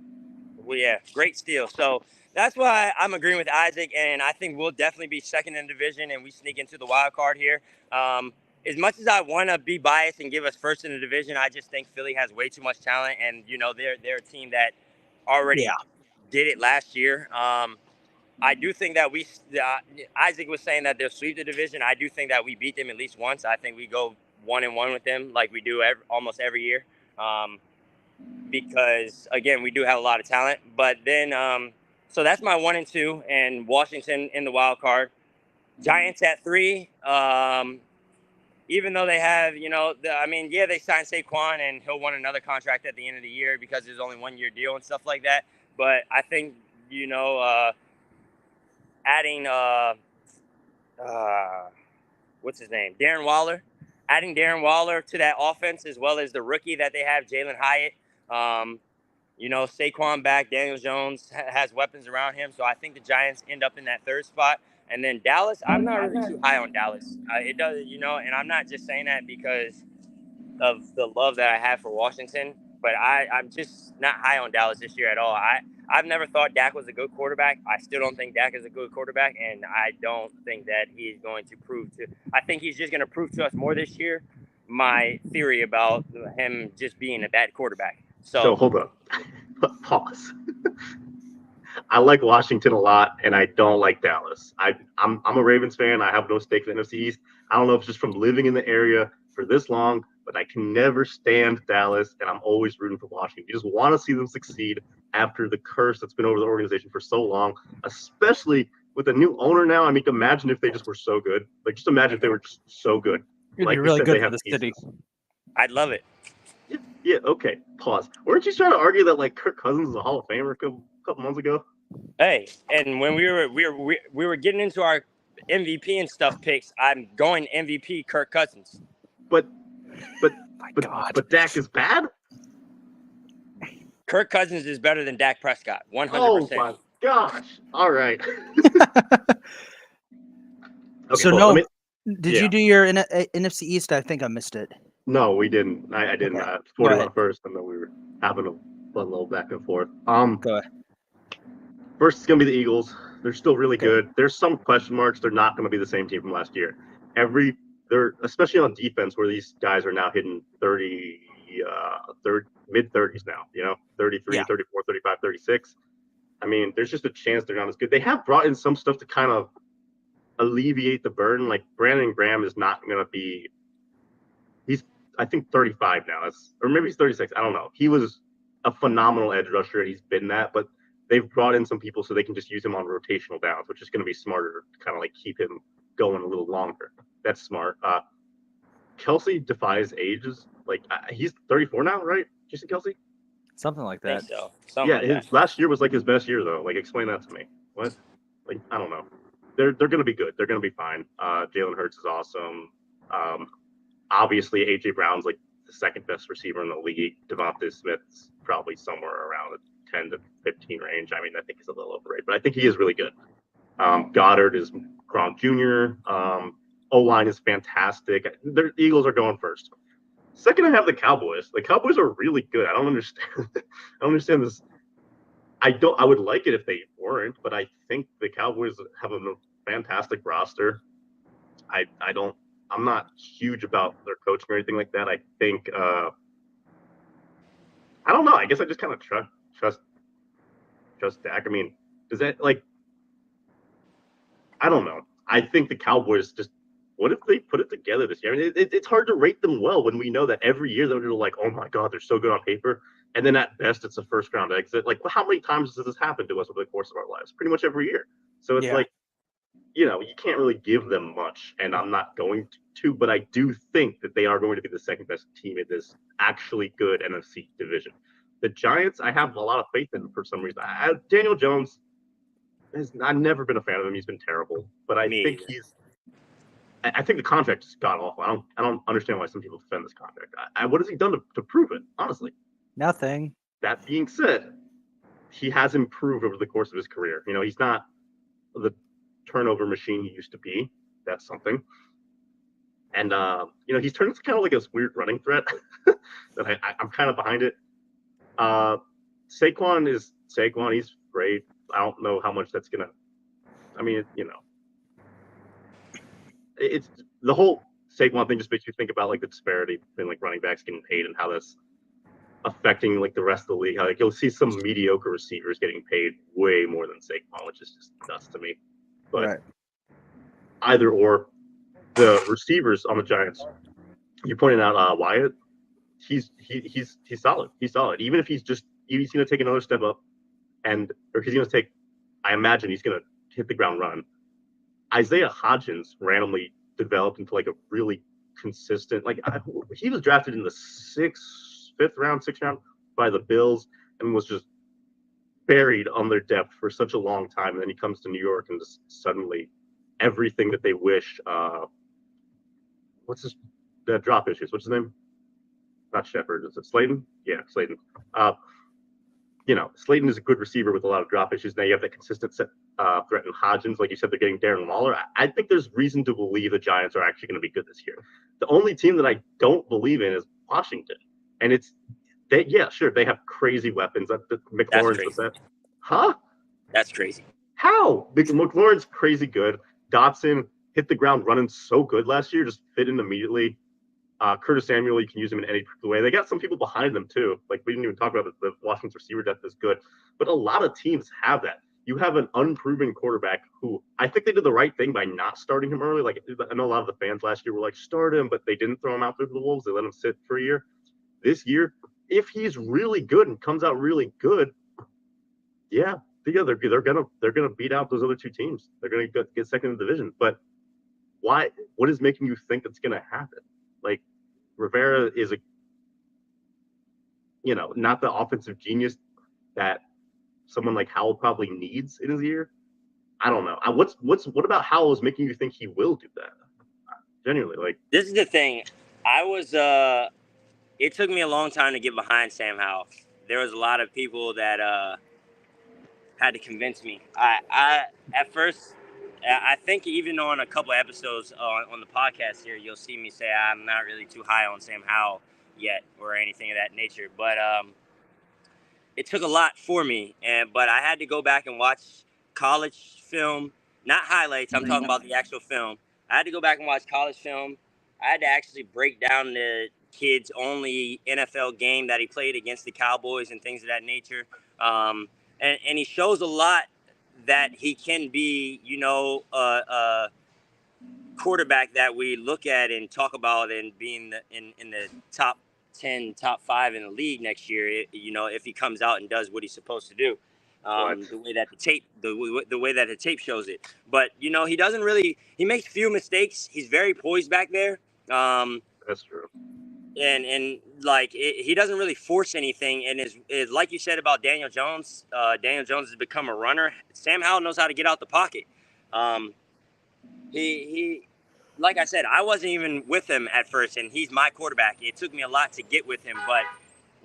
Well, yeah, great steal. So that's why I'm agreeing with Isaac, and I think we'll definitely be second in the division, and we sneak into the wild card here. As much as I want to be biased and give us first in the division, I just think Philly has way too much talent, and they're a team that already did it last year. I do think that Isaac was saying that they'll sweep the division. I do think that we beat them at least once. I think we go 1-1 with them like we do almost every year. Because again, we do have a lot of talent. But then, so that's my 1 and 2, and Washington in the wild card. Giants at 3. Even though they have, they signed Saquon, and he'll want another contract at the end of the year because there's only 1-year deal and stuff like that. But I think, adding what's his name, Darren Waller, adding Darren Waller to that offense, as well as the rookie that they have, Jalen Hyatt. Saquon back, Daniel Jones has weapons around him. So I think the Giants end up in that 3rd spot. And then Dallas, I'm not really too high on Dallas. It does, and I'm not just saying that because of the love that I have for Washington, but I'm just not high on Dallas this year at all. I've never thought Dak was a good quarterback. I still don't think Dak is a good quarterback, and I don't think that he's going to I think he's just going to prove to us more this year my theory about him just being a bad quarterback. So hold up. Pause. I like Washington a lot, and I don't like Dallas. I'm a Ravens fan. I have no stake in the NFC East. I don't know if it's just from living in the area for this long, but I can never stand Dallas, and I'm always rooting for Washington. You just want to see them succeed after the curse that's been over the organization for so long, especially with a new owner now. I mean, imagine if they just were so good. Like, just imagine if they were just so good. Like, really good for the city. I'd love it. Yeah, okay. Pause. Weren't you trying to argue that like Kirk Cousins is a Hall of Famer a couple months ago? Hey, and when we were getting into our MVP and stuff picks, I'm going MVP Kirk Cousins. But God. But Dak is bad? Kirk Cousins is better than Dak Prescott, 100%. Oh my gosh. All right. So no, did you do your NFC East? I think I missed it. No, we didn't. I didn't. Okay. 41 first, and then we were having a fun little back and forth. Go ahead. First, it's going to be the Eagles. They're still really good. There's some question marks. They're not going to be the same team from last year. Every they're especially on defense where these guys are now hitting 30, mid 30s now, 33, Yeah. 34, 35, 36. I mean, there's just a chance they're not as good. They have brought in some stuff to kind of alleviate the burden. Like Brandon Graham is not going to be, he's, I think 35 now, or maybe he's 36. I don't know. He was a phenomenal edge rusher and he's been that, but they've brought in some people so they can just use him on rotational downs, which is going to be smarter to kind of like keep him going a little longer. That's smart. Kelsey defies ages. Like he's 34 now, right? Jason Kelsey? Something like I that. think so. Something like His that. last year was like his best year though. Like explain that to me. What? Like I don't know. They're gonna be good. They're gonna be fine. Jalen Hurts is awesome. Obviously AJ Brown's like the second best receiver in the league. Devontae Smith's probably somewhere around the 10 to 15 range. I mean, I think he's a little overrated, but I think he is really good. Goddard is Gronk Jr. O-line is fantastic. The Eagles are going first. Second, I have the Cowboys. The Cowboys are really good. I don't understand. I don't understand this. I would like it if they weren't, but I think the Cowboys have a fantastic roster. I'm not huge about their coaching or anything like that. I think I don't know. I guess I just kind of trust Dak. I mean, does that like? I don't know. I think the Cowboys just. What if they put it together this year? I mean, it's hard to rate them well when we know that every year they're like, oh my God, they're so good on paper. And then at best, it's a first round exit. Like, how many times does this happen to us over the course of our lives? Pretty much every year. So it's like, you can't really give them much. And I'm not going to, but I do think that they are going to be the second best team in this actually good NFC division. The Giants, I have a lot of faith in for some reason. Daniel Jones, I've never been a fan of him. He's been terrible. But I think I think the contract is god awful. I don't understand why some people defend this contract. What has he done to prove it? Honestly, Nothing. That being said, he has improved over the course of his career. He's not the turnover machine he used to be. That's something. And he's turned into kind of like this weird running threat that I'm kind of behind it. Saquon is Saquon. He's great. I don't know how much that's gonna. I mean, it's the whole Saquon thing just makes you think about like the disparity between like running backs getting paid and how that's affecting like the rest of the league. How like you'll see some mediocre receivers getting paid way more than Saquon, which is just nuts to me. But either or, the receivers on the Giants, you pointed out Wyatt. He's solid. He's solid. Even if he's going to take another step up, or he's going to take. I imagine he's going to hit the ground run. Isaiah Hodgins randomly developed into like a really consistent, he was drafted in the sixth round by the Bills and was just buried on their depth for such a long time. And then he comes to New York and just suddenly everything that they wish. What's the drop issues? What's his name? Not Shepard. Is it Slayton? Yeah, Slayton. Slayton is a good receiver with a lot of drop issues. Now you have that consistent threat in Hodgins. Like you said, they're getting Darren Waller. I think there's reason to believe the Giants are actually going to be good this year. The only team that I don't believe in is Washington. And they have crazy weapons. McLaurin's with that. Huh? That's crazy. How? McLaurin's crazy good. Dotson hit the ground running so good last year, just fit in immediately. Curtis Samuel, you can use him in any way. They got some people behind them too. Like we didn't even talk about the Washington's receiver depth is good, but a lot of teams have that. You have an unproven quarterback who I think they did the right thing by not starting him early. Like I know a lot of the fans last year were like, start him, but they didn't throw him out there to the Wolves. They let him sit for a year. This year, if he's really good and comes out really good, they're gonna beat out those other two teams. They're gonna get second in the division. But why? What is making you think that's gonna happen? Like Rivera is not the offensive genius that someone like Howell probably needs in his year. I don't know. What about Howell is making you think he will do that? Genuinely, like this is the thing. It took me a long time to get behind Sam Howell. There was a lot of people that had to convince me. At first, I think even on a couple of episodes on the podcast here, you'll see me say I'm not really too high on Sam Howell yet or anything of that nature. But it took a lot for me, but I had to go back and watch college film, not highlights. I'm talking about the actual film. I had to go back and watch college film I had to actually break down the kid's only NFL game that he played against the Cowboys and things of that nature. And he shows a lot that he can be, a quarterback that we look at and talk about and being in the top 10, top 5 in the league next year, if he comes out and does what he's supposed to do. The way that the way that the tape shows it. But he doesn't really. He makes few mistakes. He's very poised back there. That's true. And like he doesn't really force anything. And is like you said about Daniel Jones. Daniel Jones has become a runner. Sam Howell knows how to get out the pocket. He like I said, I wasn't even with him at first, and he's my quarterback. It took me a lot to get with him, but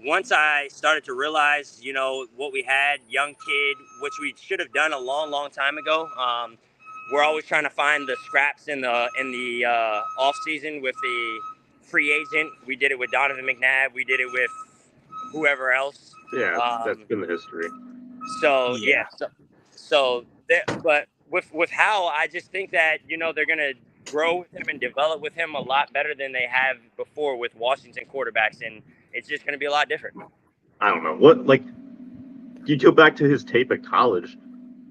once I started to realize, what we had, young kid, which we should have done a long, long time ago. We're always trying to find the scraps in the off season with the free agent. We did it with Donovan McNabb. We did it with whoever else. Yeah, that's been the history. So but with Howell, I just think that they're gonna grow with him and develop with him a lot better than they have before with Washington quarterbacks, and it's just going to be a lot different. I don't know what, like, you go back to his tape at college,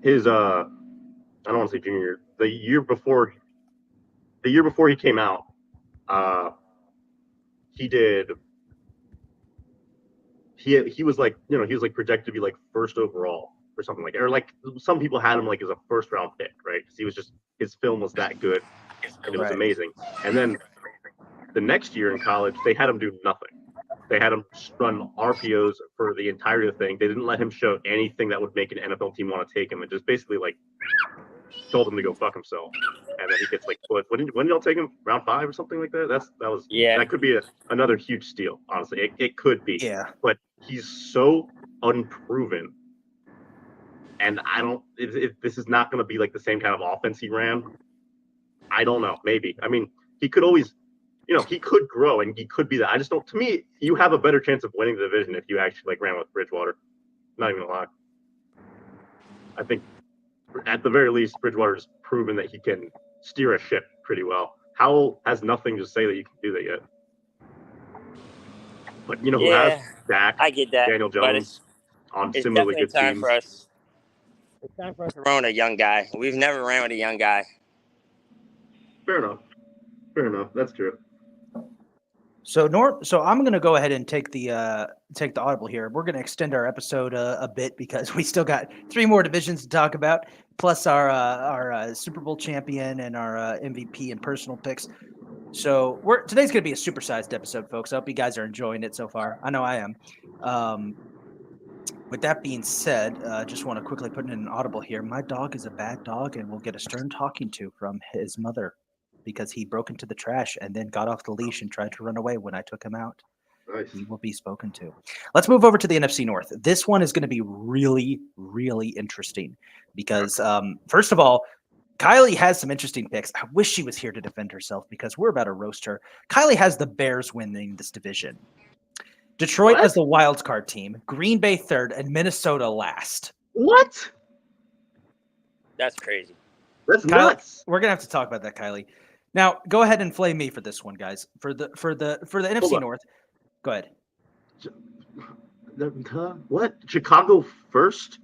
his I don't want to say junior year, the year before he came out, he was like, he was like projected to be like first overall or something like that, or like some people had him like as a first round pick, right? Because his film was that good and it was amazing. And then the next year in college, they had him do nothing. They had him run RPOs for the entirety of the thing. They didn't let him show anything that would make an NFL team want to take him, and just basically like told him to go fuck himself. And then he gets like, when did y'all take him? Round 5 or something like that? That could be another huge steal. Honestly, it could be. Yeah. But he's so unproven, and I don't. This is not going to be like the same kind of offense he ran. I don't know. Maybe. I mean, he could always. He could grow and he could be that. I just don't. To me, you have a better chance of winning the division if you actually like ran with Bridgewater. Not even gonna lie. I think at the very least, Bridgewater's proven that he can steer a ship pretty well. Howell has nothing to say that you can do that yet. But who has Dak? I get that. Daniel Jones on similarly good teams. It's time for us to run with a young guy. We've never ran with a young guy. Fair enough. That's true. So I'm going to go ahead and take the audible here. We're going to extend our episode a bit because we still got 3 more divisions to talk about, plus our Super Bowl champion and our MVP and personal picks. So today's going to be a supersized episode, folks. I hope you guys are enjoying it so far. I know I am. With that being said, just want to quickly put in an audible here. My dog is a bad dog and will get a stern talking to from his mother, because he broke into the trash and then got off the leash and tried to run away when I took him out. Nice. He will be spoken to. Let's move over to the NFC North. This one is going to be really, really interesting because, first of all, Kylie has some interesting picks. I wish she was here to defend herself because we're about to roast her. Kylie has the Bears winning this division. Detroit as the wild card team, Green Bay 3rd, and Minnesota last. What? That's crazy. That's Kylie, nuts. we're gonna have to talk about that, Kylie. Now, go ahead and flame me for this one, guys. For the NFC North, go ahead. What? Chicago first,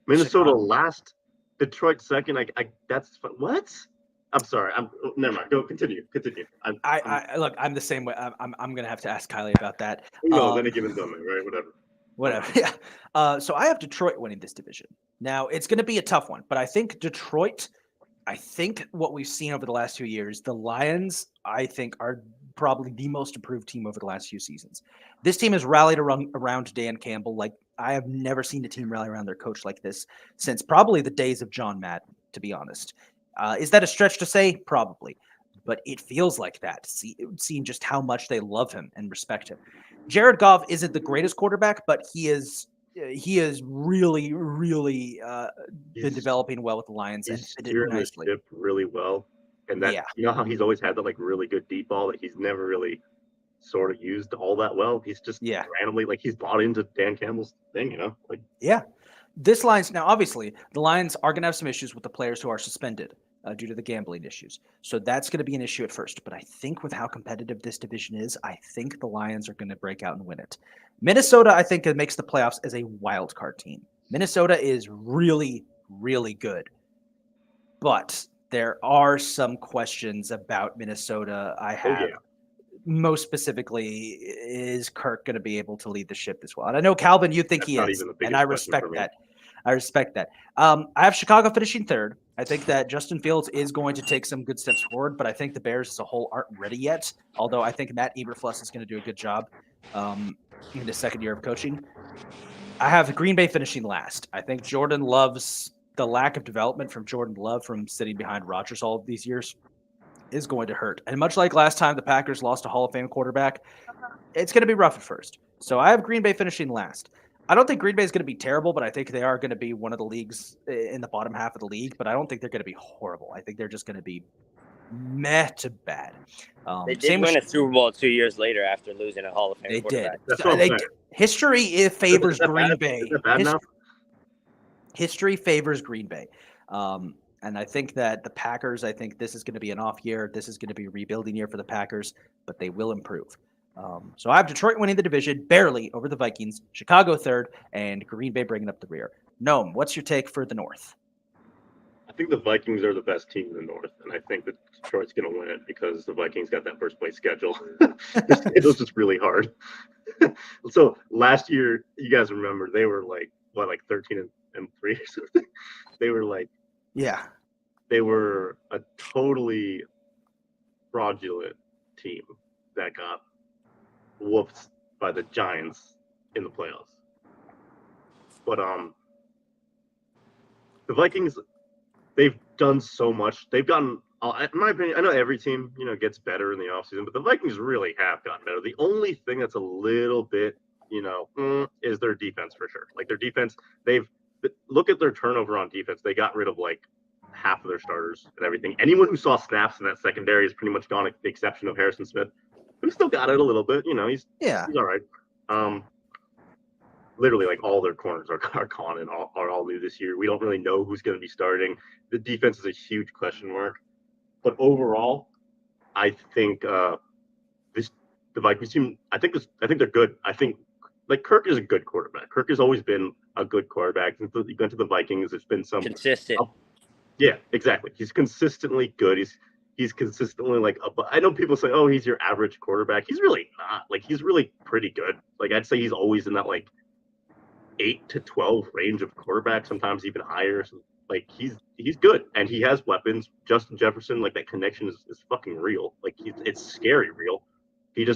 Minnesota last, Detroit second. That's what? I'm sorry. Never mind. Go continue. I'm the same way. I'm gonna have to ask Kylie about that. Any given Sunday, right? Whatever. Yeah. So I have Detroit winning this division. Now it's gonna be a tough one, but I think Detroit. I think what we've seen over the last 2 years, the Lions, I think, are probably the most improved team over the last few seasons. This team has rallied around Dan Campbell like I have never seen a team rally around their coach like this since probably the days of John Madden, to be honest. Is that a stretch to say? Probably. But it feels like that, seeing just how much they love him and respect him. Jared Goff isn't the greatest quarterback, but he is really, really been developing well with the Lions and steering the ship really well. And that how he's always had that like really good deep ball that he's never really sort of used all that well. He's just randomly he's bought into Dan Campbell's thing, This Lions now obviously the Lions are going to have some issues with the players who are suspended. due to the gambling issues. So that's going to be an issue at first. But I think with how competitive this division is, I think the Lions are going to break out and win it. Minnesota, I think, makes the playoffs as a wild card team. Minnesota is really, really good. But there are some questions about Minnesota I have. Most specifically, is Kirk going to be able to lead the ship as well? And I know, Calvin, you think That's he not is, even the biggest and I question respect for me. that. I respect that. I have Chicago finishing third. I think that Justin Fields is going to take some good steps forward, but I think the Bears as a whole aren't ready yet. Although I think Matt Eberflus is going to do a good job in his second year of coaching. I have Green Bay finishing last. I think Jordan Love's the lack of development from Jordan Love from sitting behind Rodgers all of these years is going to hurt. And much like last time the Packers lost a Hall of Fame quarterback, it's going to be rough at first. So I have Green Bay finishing last. I don't think Green Bay is going to be terrible, but I think they are going to be one of the leagues in the bottom half of the league. But I don't think they're going to be horrible. I think they're just going to be meh to bad. They did win a Super Bowl 2 years later after losing a Hall of Fame quarterback. Did. That's what I'm saying. History favors Is that Green bad? Bay. Is that bad enough? History favors Green Bay. And I think that the Packers, I think this is going to be an off year. This is going to be a rebuilding year for the Packers, but they will improve. So I have Detroit winning the division barely over the Vikings, Chicago third, and Green Bay bringing up the rear. Noam, what's your take for the North? I think the Vikings are the best team in the North, and I think that Detroit's going to win it because the Vikings got that first place schedule. It was just really hard. So last year, you guys remember they were like 13-3 or something. They were like, yeah, they were a totally fraudulent team that got whooped by the Giants in the playoffs. But the Vikings, they've done so much. They've gotten, in my opinion, I know every team, gets better in the offseason, but the Vikings really have gotten better. The only thing that's a little bit, is their defense for sure. Like their defense, look at their turnover on defense. They got rid of like half of their starters and everything. Anyone who saw snaps in that secondary is pretty much gone, with the exception of Harrison Smith, who still got it a little bit. He's all right. Literally, like all their corners are gone and are all new this year. We don't really know who's going to be starting. The defense is a huge question mark. But overall, I think the Vikings team. I think they're good. I think like Kirk is a good quarterback. Kirk has always been a good quarterback. Since he went to the Vikings, it's been some consistent. Yeah, exactly. He's consistently good. He's consistently like I know people say, "Oh, he's your average quarterback." He's really not. Like he's really pretty good. Like I'd say he's always in that like 8 to 12 range of quarterback, sometimes even higher. So, like he's good and he has weapons. Justin Jefferson, like that connection is fucking real. Like it's scary real. He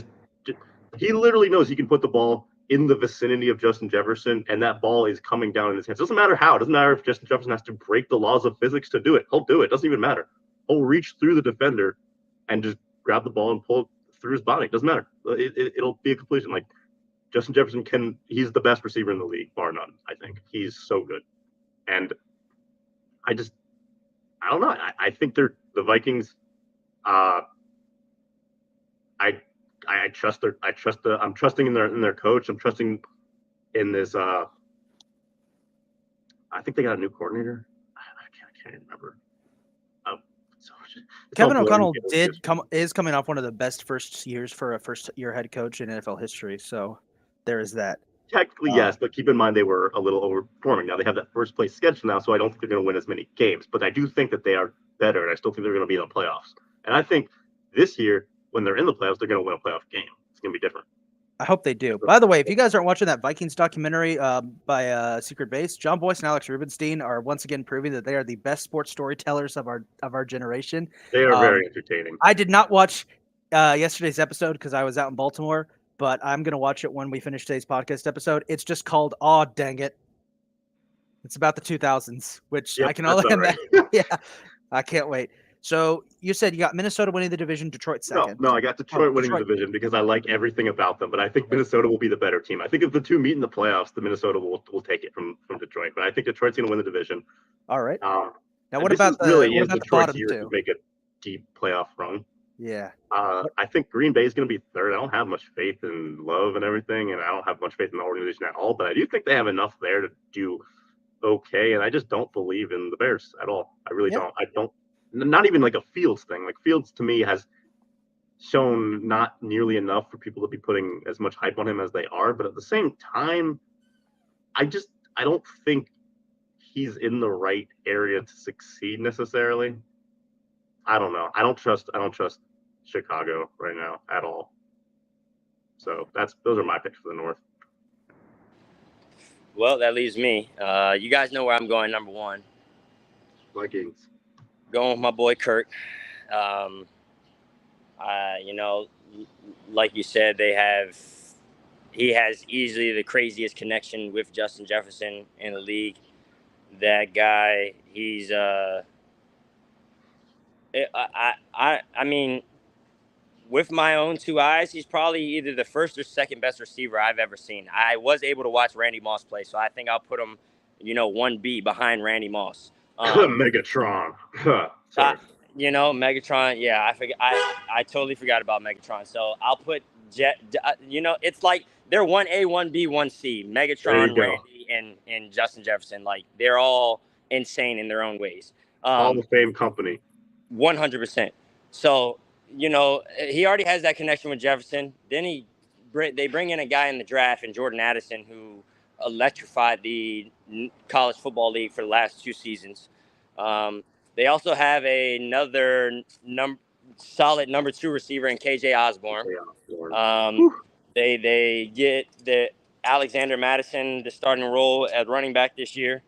literally knows he can put the ball in the vicinity of Justin Jefferson and that ball is coming down in his hands. Doesn't matter how. It doesn't matter if Justin Jefferson has to break the laws of physics to do it. He'll do it. Doesn't even matter. He'll reach through the defender and just grab the ball and pull it through his body. It doesn't matter. It'll be a completion. Like Justin Jefferson he's the best receiver in the league, bar none. I think he's so good. And I don't know. I think they're the Vikings. I'm trusting in their coach. I'm trusting in this. I think they got a new coordinator. I can't remember. Kevin O'Connell is coming off one of the best first years for a first-year head coach in NFL history. So there is that. Technically, yes, but keep in mind they were a little overperforming. Now they have that first place schedule now, so I don't think they're going to win as many games. But I do think that they are better, and I still think they're going to be in the playoffs. And I think this year, when they're in the playoffs, they're going to win a playoff game. It's going to be different. I hope they do. By the way, if you guys aren't watching that Vikings documentary by Secret Base, John Boyce and Alex Rubenstein are once again proving that they are the best sports storytellers of our generation. They are very entertaining. I did not watch yesterday's episode because I was out in Baltimore, but I'm going to watch it when we finish today's podcast episode. It's just called "Aw, Dang It." It's about the 2000s, which I can only imagine. Yeah, I can't wait. So you said you got Minnesota winning the division, Detroit second. No, I got Detroit winning the division because I like everything about them. But I think Minnesota will be the better team. I think if the two meet in the playoffs, the Minnesota will take it from Detroit. But I think Detroit's going to win the division. All right. Now, what about the bottom two? To make a deep playoff run. Yeah. I think Green Bay is going to be third. I don't have much faith in Love and everything, and I don't have much faith in the organization at all. But I do think they have enough there to do okay. And I just don't believe in the Bears at all. I really don't. I don't not even like a Fields thing. Like Fields to me has shown not nearly enough for people to be putting as much hype on him as they are. But at the same time, I don't think he's in the right area to succeed necessarily. I don't know. I don't trust Chicago right now at all. So those are my picks for the North. Well, that leaves me. You guys know where I'm going. Number 1, Vikings. going with my boy Kirk. Like you said, he has easily the craziest connection with Justin Jefferson in the league. That guy, he's I mean, with my own 2 eyes, he's probably either the first or second best receiver I've ever seen. I was able to watch Randy Moss play, so I think I'll put him, 1B behind Randy Moss. Megatron. Sorry. Megatron. Yeah, I totally forgot about Megatron. So I'll put it's like they're 1A, 1B, 1C. Megatron, Randy, and Justin Jefferson. Like they're all insane in their own ways. Hall of Fame company. 100%. So he already has that connection with Jefferson. Then they bring in a guy in the draft, and Jordan Addison, who electrified the college football league for the last 2 seasons. They also have another solid number 2 receiver in KJ Osborne. They get the Alexander Madison the starting role at running back this year.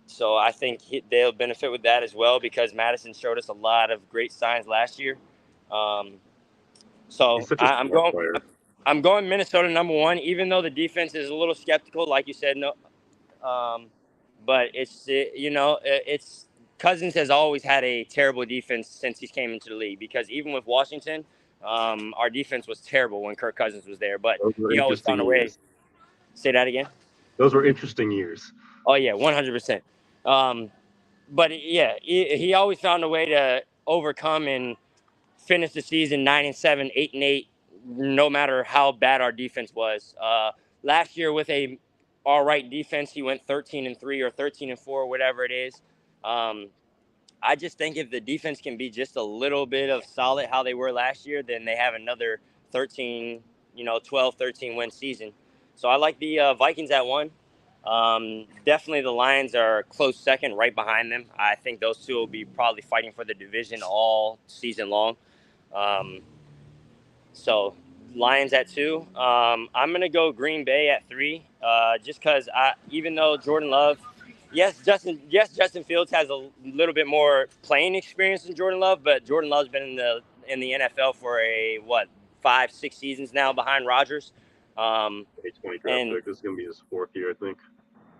So I think they'll benefit with that as well because Madison showed us a lot of great signs last year. So I'm going Minnesota number 1, even though the defense is a little skeptical, like you said. No, but it's Cousins has always had a terrible defense since he came into the league because even with Washington, our defense was terrible when Kirk Cousins was there. But he always found a way. Say that again. Those were interesting years. Oh yeah, 100%. But yeah, he always found a way to overcome and finish the season 9-7, 8-8, no matter how bad our defense was. Last year with a all right defense, he went 13-3 or 13-4, whatever it is. I just think if the defense can be just a little bit of solid how they were last year, then they have another 12, 13 win season. So I like the Vikings at 1. Definitely the Lions are close second, right behind them. I think those two will be probably fighting for the division all season long. So Lions at 2. I'm going to go Green Bay at 3, just because even though Jordan Love, Justin Fields has a little bit more playing experience than Jordan Love, but Jordan Love's been in the NFL for 5-6 seasons now behind Rodgers. 2020 draft pick. This is going to be his 4th year, I think.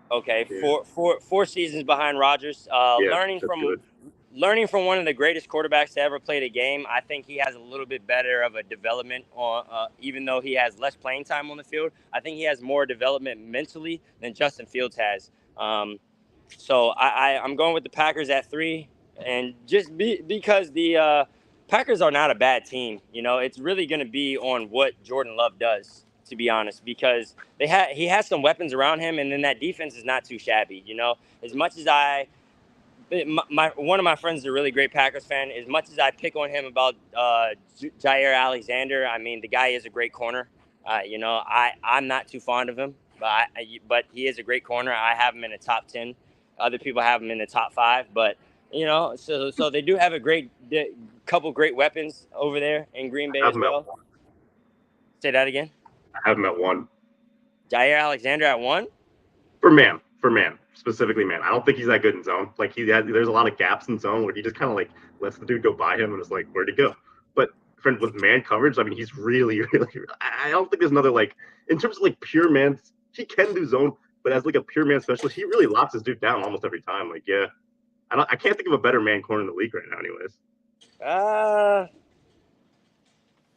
Okay, yeah. Four seasons behind Rodgers. Learning from one of the greatest quarterbacks to ever play the game. I think he has a little bit better of a development on, even though he has less playing time on the field. I think he has more development mentally than Justin Fields has. So I'm going with the Packers at 3, and just because the Packers are not a bad team. It's really going to be on what Jordan Love does, to be honest, because he has some weapons around him, and then that defense is not too shabby. As much as one of my friends is a really great Packers fan. As much as I pick on him about Jair Alexander, I mean, the guy is a great corner. I'm not too fond of him, but he is a great corner. I have him in the top 10. Other people have him in the top 5, but so they do have a couple great weapons over there in Green Bay as well. Say that again. I have him at 1. Jair Alexander at 1? For man, specifically man. I don't think he's that good in zone. Like there's a lot of gaps in zone where he just kind of like lets the dude go by him and is like, where'd he go? But with man coverage, I mean, he's really, really. I don't think there's another in terms of pure man. He can do zone, but as a pure man specialist, he really locks his dude down almost every time. I can't think of a better man corner in the league right now. Anyways,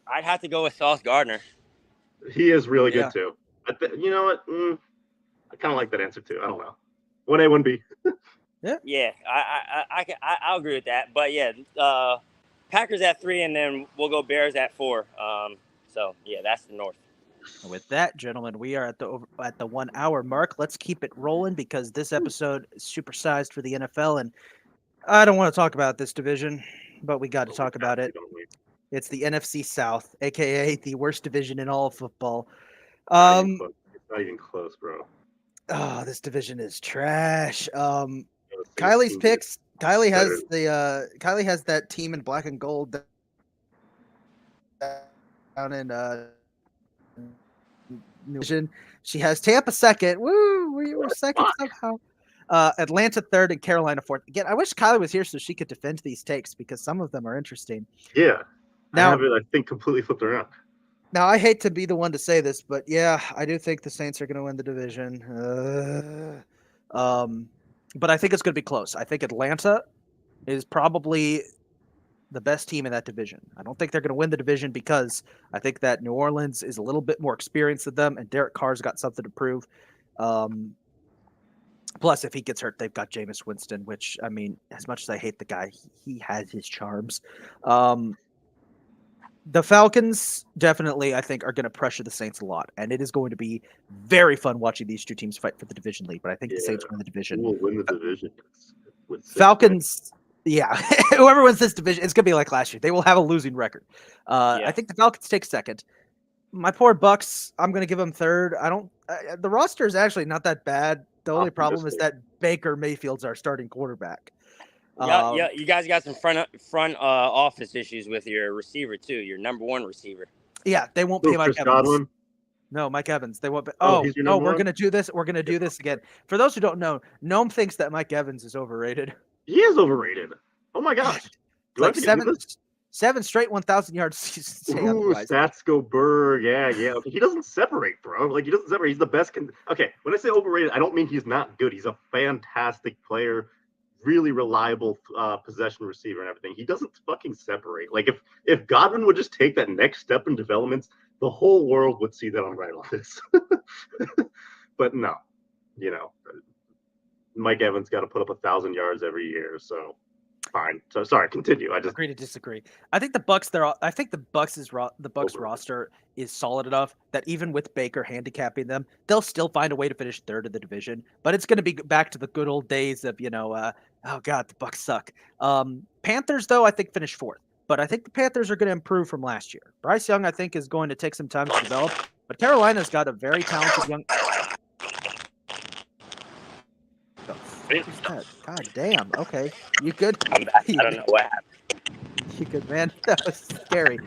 I'd have to go with Sauce Gardner. He is really good too. You know what? I kind of like that answer too. I don't know. 1A, 1B. Yeah, I'll agree with that. But yeah, Packers at 3, and then we'll go Bears at 4. So yeah, that's the North. With that, gentlemen, we are at the 1 hour mark. Let's keep it rolling because this episode is supersized for the NFL, and I don't want to talk about this division, but we got to talk about it. Don't we? It's the NFC South, aka the worst division in all of football. Not even close. It's not even close, bro. Oh, this division is trash. The Saints Kylie's team picks. Kylie has better. Kylie has that team in black and gold down in New Vision. She has Tampa second. Woo, we were second somehow. Atlanta third and Carolina fourth. Again, I wish Kylie was here so she could defend these takes because some of them are interesting. Yeah. Now- I have it, I think, completely flipped around. Now, I hate to be the one to say this, but yeah, I do think the Saints are going to win the division. But I think it's going to be close. I think Atlanta is probably the best team in that division. I don't think they're going to win the division because I think that New Orleans is a little bit more experienced than them, and Derek Carr's got something to prove. Plus, if he gets hurt, they've got Jameis Winston, which, I mean, as much as I hate the guy, he has his charms. The Falcons definitely, I think, are going to pressure the Saints a lot, and it is going to be very fun watching these two teams fight for the division lead. But I think the Saints win the Who division. will win the division? With 6 Falcons, yeah, whoever wins this division, it's going to be like last year. They will have a losing record. I think the Falcons take second. My poor Bucks, I'm going to give them third. The roster is actually not that bad. The only problem is that Baker Mayfield's our starting quarterback. Yeah, you guys got some front office issues with your receiver too. Your number one receiver. Yeah, they won't pay Mike Chris Evans. Godwin? No, Mike Evans. They won't. He's your no, number we're one? gonna do this. We're gonna do this again. For those who don't know, Gnome thinks that Mike Evans is overrated. He is overrated. Oh my gosh. Do I Like have to do this? seven straight 1,000 yard seasons. Say Ooh, otherwise. stats go Berg. Yeah. Okay. He doesn't separate, bro. Like, he doesn't separate. He's the best. Okay, when I say overrated, I don't mean he's not good. He's a fantastic player, really reliable possession receiver and everything. He doesn't fucking separate. Like, if Godwin would just take that next step in development, the whole world would see that I'm right on this. But no, Mike Evans got to put up 1,000 yards every year, so fine. So sorry, continue. I just Agree to disagree. I think the Bucks. I think the Bucks Overrated. roster is solid enough that even with Baker handicapping them, they'll still find a way to finish third in the division. But it's going to be back to the good old days of oh god, the Bucks suck. Panthers though, I think finish fourth. But I think the Panthers are going to improve from last year. Bryce Young, I think, is going to take some time to develop. But Carolina's got a very talented young. God damn. Okay. You good? I'm back. I don't know what happened. You good, man? That was scary.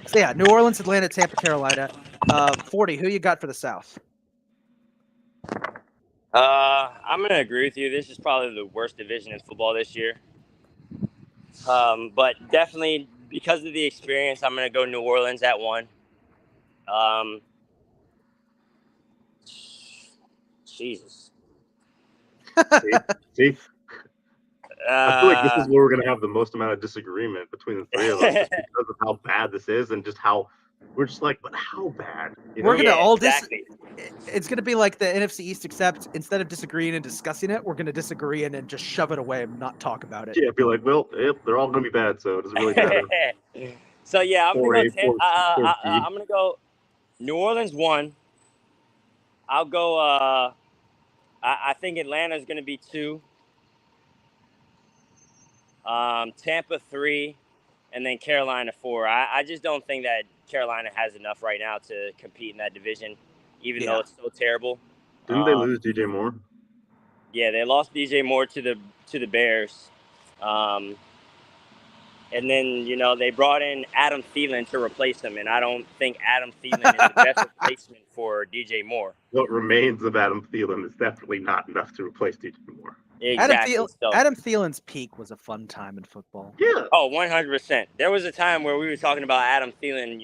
So yeah, New Orleans, Atlanta, Tampa, Carolina. 40. Who you got for the South? I'm gonna agree with you. This is probably the worst division in football this year. But definitely because of the experience, I'm gonna go New Orleans at 1. Jesus. see. I feel like this is where we're going to have the most amount of disagreement between the three of us just because of how bad this is and just how we're just like, but how bad? We're gonna all exactly. It's gonna be like the NFC East, except instead of disagreeing and discussing it, we're gonna disagree and then just shove it away and not talk about it. Yeah, be like, well, yep, they're all going to be bad, so it doesn't really matter. So yeah, I'm gonna go. 4A, I'm gonna go New Orleans 1. I'll go. I think Atlanta's gonna be 2. Tampa 3, and then Carolina 4. I just don't think that Carolina has enough right now to compete in that division, even though it's so terrible. Didn't they lose DJ Moore? Yeah, they lost DJ Moore to the Bears. And then, they brought in Adam Thielen to replace him, and I don't think Adam Thielen is the best replacement for DJ Moore. What remains of Adam Thielen is definitely not enough to replace DJ Moore. Exactly. Adam Thielen's peak was a fun time in football. Yeah. Oh, 100%. There was a time where we were talking about Adam Thielen,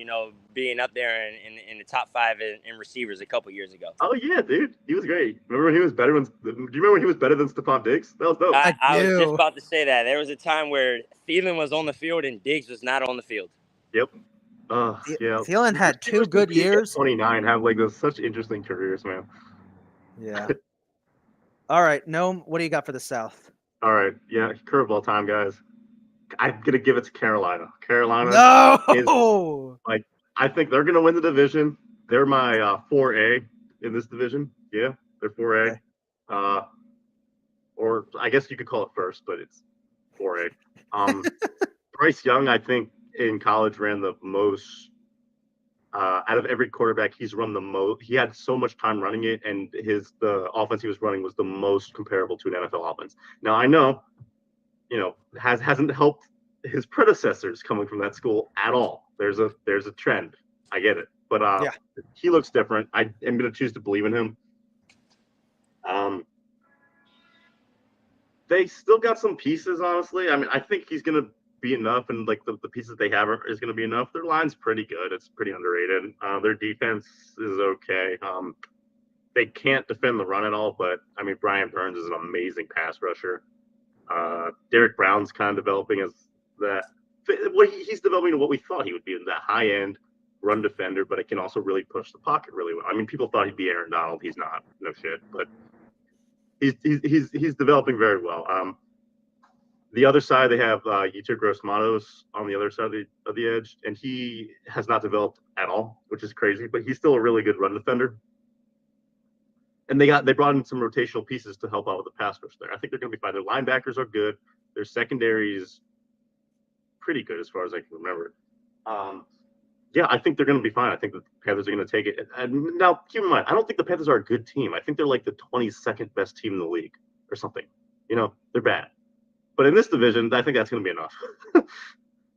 being up there in the top 5 in receivers a couple years ago. Oh yeah, dude, he was great. Remember when he was better? Do you remember when he was better than Stephon Diggs? That was dope. I was just about to say that. There was a time where Thielen was on the field and Diggs was not on the field. Yep. Yeah. Thielen had 2 good years. 29 have like those such interesting careers, man. Yeah. All right, Gnome, what do you got for the South? All right, yeah, curveball time, guys. I'm gonna give it to Carolina. Carolina. No. I think they're gonna win the division. They're my 4A in this division. Yeah, they're 4A. Okay. Or I guess you could call it first, but it's 4A. Bryce Young, I think in college ran the most out of every quarterback. He's run the most. He had so much time running it, and the offense he was running was the most comparable to an NFL offense. Now I know, hasn't helped his predecessors coming from that school at all. There's a trend. I get it, but he looks different. I am going to choose to believe in him. They still got some pieces, honestly. I mean, I think he's going to be enough, and like the pieces they have is going to be enough. Their line's pretty good. It's pretty underrated. Their defense is okay. They can't defend the run at all, but I mean, Brian Burns is an amazing pass rusher. Derek Brown's kind of developing as that. He's developing to what we thought he would be, in that high-end run defender, but it can also really push the pocket really well. I mean, people thought he'd be Aaron Donald. He's not. No shit, but he's developing very well. The other side, they have Yetur Gross-Matos on the other side of the edge, and he has not developed at all, which is crazy, but he's still a really good run defender. And they brought in some rotational pieces to help out with the pass rush there. I think they're going to be fine. Their linebackers are good. Their secondary is pretty good as far as I can remember. I think they're going to be fine. I think the Panthers are going to take it. And now, keep in mind, I don't think the Panthers are a good team. I think they're like the 22nd best team in the league or something. They're bad. But in this division, I think that's going to be enough.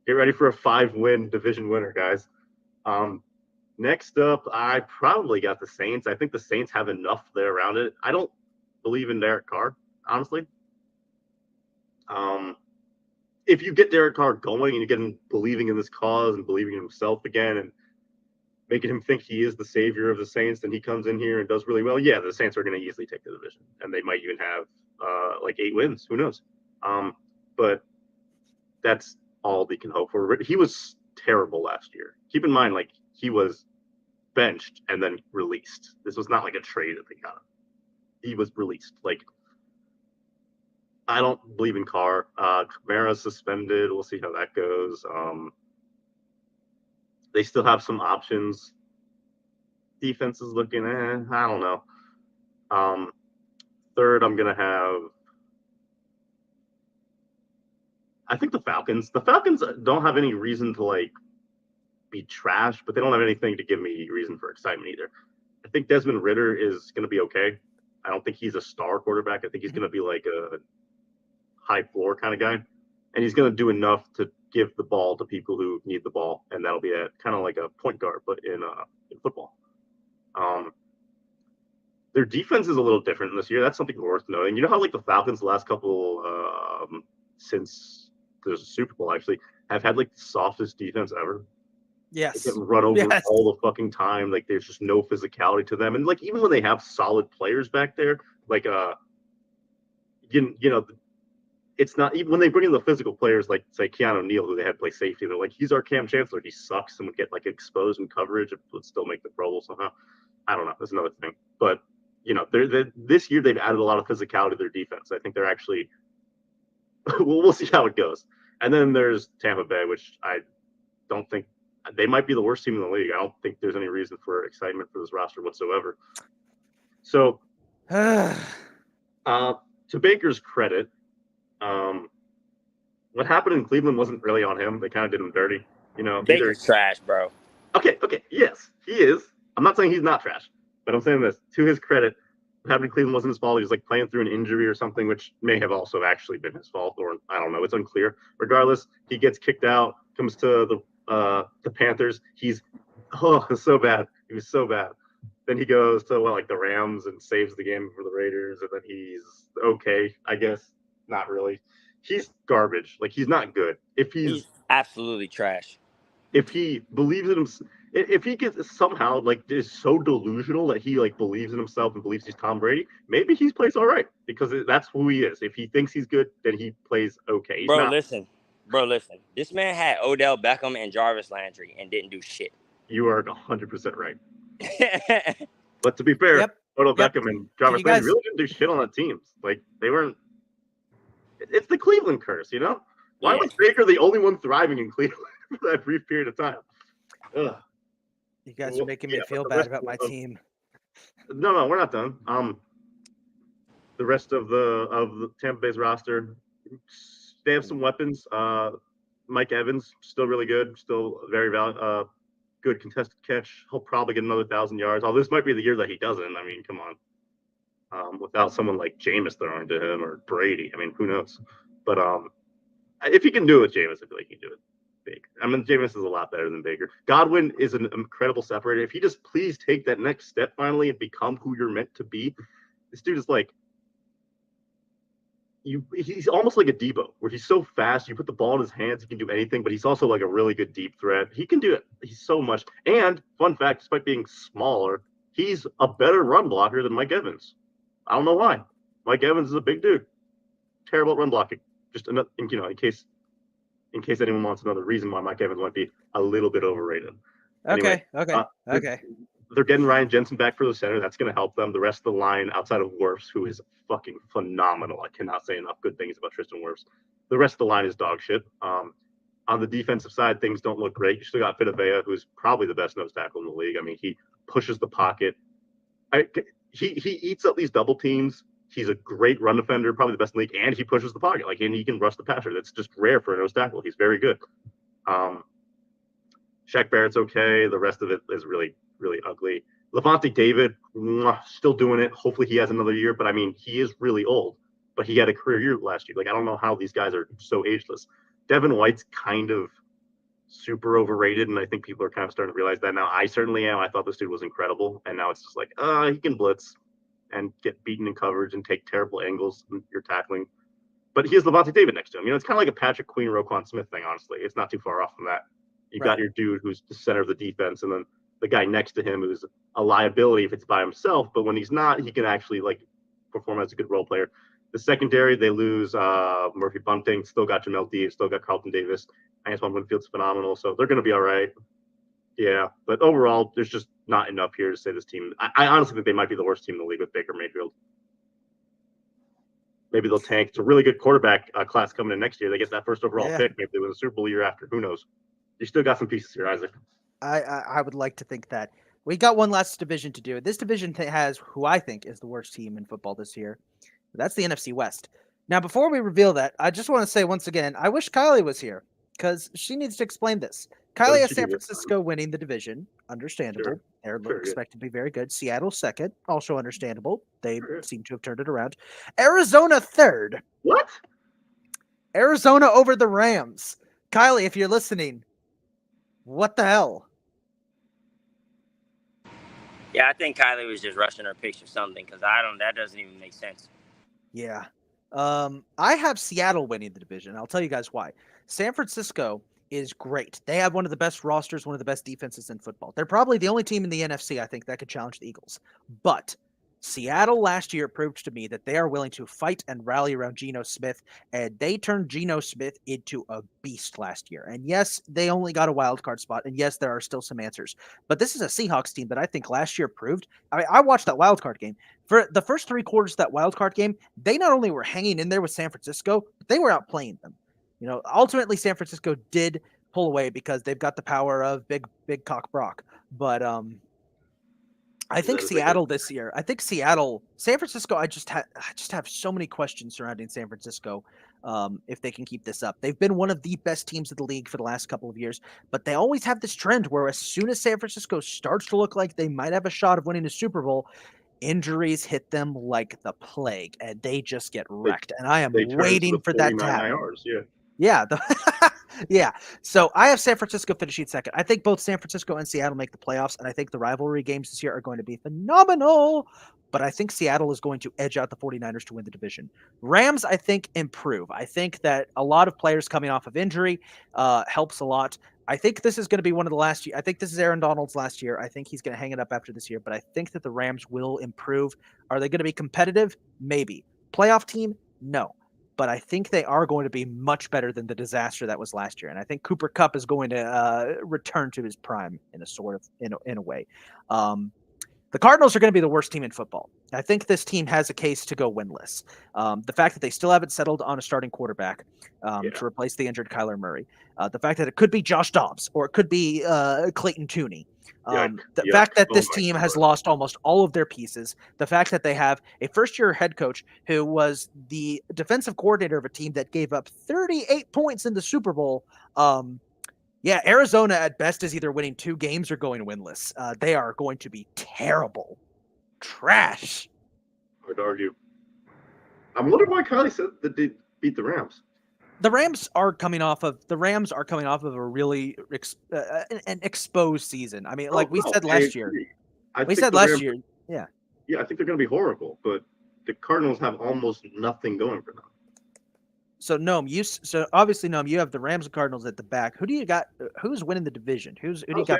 Get ready for a 5-win division winner, guys. Next up, I probably got the Saints. I think the Saints have enough there around it. I don't believe in Derek Carr, honestly. If you get Derek Carr going and you get him believing in this cause and believing in himself again and making him think he is the savior of the Saints, then he comes in here and does really well. Yeah, the Saints are going to easily take the division, and they might even have like 8 wins. Who knows? But that's all they can hope for. He was terrible last year. Keep in mind, like, he was benched and then released. This was not like a trade that they got him. He was released. Like, I don't believe in Carr. Kamara's suspended. We'll see how that goes. They still have some options. Defense is looking, I don't know. Third, I'm going to have, I think, the Falcons. The Falcons don't have any reason to, like, be trash, but they don't have anything to give me reason for excitement either. I think Desmond Ridder is going to be okay. I don't think he's a star quarterback. I think he's going to be like a high floor kind of guy, and he's going to do enough to give the ball to people who need the ball, and that'll be kind of like a point guard, but in football. Their defense is a little different this year. That's something worth noting. You know how, like, the Falcons the last couple since there's a Super Bowl actually have had, like, the softest defense ever. Yes. They get run over all the fucking time. Like, there's just no physicality to them. And, like, even when they have solid players back there, like, it's not even when they bring in the physical players, like, say, Keanu Neal, who they had play safety. They're like, he's our Cam Chancellor. He sucks and would get, like, exposed in coverage and would still make the Pro Bowl somehow. I don't know. That's another thing. But, this year they've added a lot of physicality to their defense. I think they're actually we'll see how it goes. And then there's Tampa Bay, which I don't think they might be the worst team in the league. I don't think there's any reason for excitement for this roster whatsoever. So, to Baker's credit, what happened in Cleveland wasn't really on him. They kind of did him dirty. Baker's trash, bro. Okay, yes, he is. I'm not saying he's not trash, but I'm saying this. To his credit, what happened in Cleveland wasn't his fault. He was, like, playing through an injury or something, which may have also actually been his fault, or I don't know. It's unclear. Regardless, he gets kicked out, comes to the Panthers. It's so bad. He was so bad. Then he goes to the Rams and saves the game for the Raiders, and then he's okay, I guess. Not really. He's garbage. Like, he's not good. He's absolutely trash. If he believes in himself, if he gets somehow, like, is so delusional that he, like, believes in himself and believes he's Tom Brady, maybe he plays all right, because that's who he is. If he thinks he's good, then he plays okay. Listen. This man had Odell Beckham and Jarvis Landry and didn't do shit. You are 100% right. But to be fair, Odell Beckham and Jarvis Landry really didn't do shit on the teams. Like, they weren't. It's the Cleveland curse, Why was Baker the only one thriving in Cleveland for that brief period of time? Ugh. You guys are making me feel bad about my team. No, we're not done. The rest of the Tampa Bay's roster, They have some weapons. Mike Evans, still really good, still very good contested catch. He'll probably get another 1,000 yards. Although this might be the year that he doesn't. I mean, come on. Without someone like Jameis throwing to him or Brady, I mean, who knows? But if he can do it with Jameis, I feel like he can do it. Baker. I mean, Jameis is a lot better than Baker. Godwin is an incredible separator. If he just please take that next step finally and become who you're meant to be, this dude is like he's almost like a Debo, where he's so fast. You put the ball in his hands, he can do anything, but he's also like a really good deep threat. He can do it. He's so much. And fun fact, despite being smaller, he's a better run blocker than Mike Evans. I don't know why. Mike Evans is a big dude. Terrible at run blocking. Just in case anyone wants another reason why Mike Evans might be a little bit overrated. Okay. They're getting Ryan Jensen back for the center. That's going to help them. The rest of the line, outside of Wirfs, who is fucking phenomenal. I cannot say enough good things about Tristan Wirfs. The rest of the line is dog shit. On the defensive side, things don't look great. You still got Vita, who's probably the best nose tackle in the league. I mean, he pushes the pocket. He eats up these double teams. He's a great run defender, probably the best in the league, and he pushes the pocket. And he can rush the passer. That's just rare for a nose tackle. He's very good. Shaq Barrett's okay. The rest of it is really, really ugly. Levante David, still doing it. Hopefully he has another year, but I mean, he is really old, but he had a career year last year. I don't know how these guys are so ageless. Devin White's kind of super overrated, and I think people are kind of starting to realize that now. I certainly am. I thought this dude was incredible, and now it's just like, he can blitz and get beaten in coverage and take terrible angles when you're tackling. But he has Levante David next to him. It's kind of like a Patrick Queen, Roquan Smith thing, honestly. It's not too far off from that. You got your dude who's the center of the defense, and then the guy next to him who's a liability if it's by himself, but when he's not, he can actually perform as a good role player. The secondary, they lose Murphy Bunting, still got Jamel Dean, still got Carlton Davis. Antoine Winfield's phenomenal, so they're going to be all right. Yeah, but overall, there's just not enough here to say this team. I honestly think they might be the worst team in the league with Baker Mayfield. Maybe they'll tank. It's a really good quarterback class coming in next year. They get that first overall pick. Maybe they win the Super Bowl year after. Who knows? You still got some pieces here, Isaac. I would like to think that. We got one last division to do. This division has who I think is the worst team in football this year. That's the NFC West. Now, before we reveal that, I just want to say once again, I wish Kylie was here because she needs to explain this. Kylie has San Francisco winning the division. Understandable. They're expected to be very good. Seattle second. Also understandable. They seem to have turned it around. Arizona third. What? Arizona over the Rams. Kylie, if you're listening, what the hell? Yeah, I think Kylie was just rushing her picks or something because that doesn't even make sense. Yeah. I have Seattle winning the division. I'll tell you guys why. San Francisco is great. They have one of the best rosters, one of the best defenses in football. They're probably the only team in the NFC, I think, that could challenge the Eagles. But Seattle last year proved to me that they are willing to fight and rally around Geno Smith, and they turned Geno Smith into a beast last year. And yes, they only got a wild card spot, and yes, there are still some answers. But this is a Seahawks team that I think last year proved. I watched that wild card game. For the first 3 quarters of that wild card game, they not only were hanging in there with San Francisco, but they were outplaying them. Ultimately, San Francisco did pull away because they've got the power of big cock Brock. But I think Seattle this year. San Francisco. I just have so many questions surrounding San Francisco. If they can keep this up, they've been one of the best teams of the league for the last couple of years. But they always have this trend where as soon as San Francisco starts to look like they might have a shot of winning a Super Bowl, injuries hit them like the plague, and they just get wrecked. And I am waiting for that to happen. Yeah. Yeah. So I have San Francisco finishing second. I think both San Francisco and Seattle make the playoffs, and I think the rivalry games this year are going to be phenomenal. But I think Seattle is going to edge out the 49ers to win the division. Rams, I think, improve. I think that a lot of players coming off of injury helps a lot. I think this is going to be one of the last year. I think this is Aaron Donald's last year. I think he's going to hang it up after this year, but I think that the Rams will improve. Are they going to be competitive? Maybe. Playoff team? No. But I think they are going to be much better than the disaster that was last year. And I think Cooper Kupp is going to return to his prime in a way. The Cardinals are going to be the worst team in football. I think this team has a case to go winless. The fact that they still haven't settled on a starting quarterback to replace the injured Kyler Murray. The fact that it could be Josh Dobbs or it could be Clayton Tooney. The fact that this team has lost almost all of their pieces. The fact that they have a first-year head coach who was the defensive coordinator of a team that gave up 38 points in the Super Bowl. Yeah, Arizona at best is either winning 2 games or going winless. They are going to be terrible. Trash. Hard to argue. I wonder why Kylie said that they beat the Rams. The Rams are coming off of a really an exposed season. I mean, we said last year. Yeah. Yeah, I think they're going to be horrible, but the Cardinals have almost nothing going for them. So Noam, obviously Noam, you have the Rams and Cardinals at the back. Who do you got? Who's winning the division? Who do you got?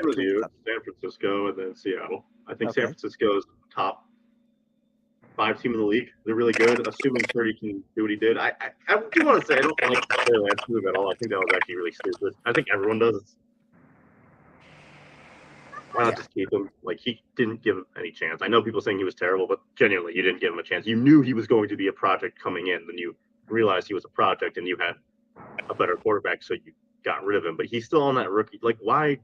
San Francisco and then Seattle. I think San Francisco is top 5 team in the league. They're really good, assuming Purdy can do what he did. I do want to say I don't like Trey Lance move at all. I think that was actually really stupid. I think everyone does. Why not just keep him? Like, he didn't give him any chance. I know people saying he was terrible, but genuinely, you didn't give him a chance. You knew he was going to be a project coming in, then you realized he was a project and you had a better quarterback, so you got rid of him. But he's still on that rookie. Like, why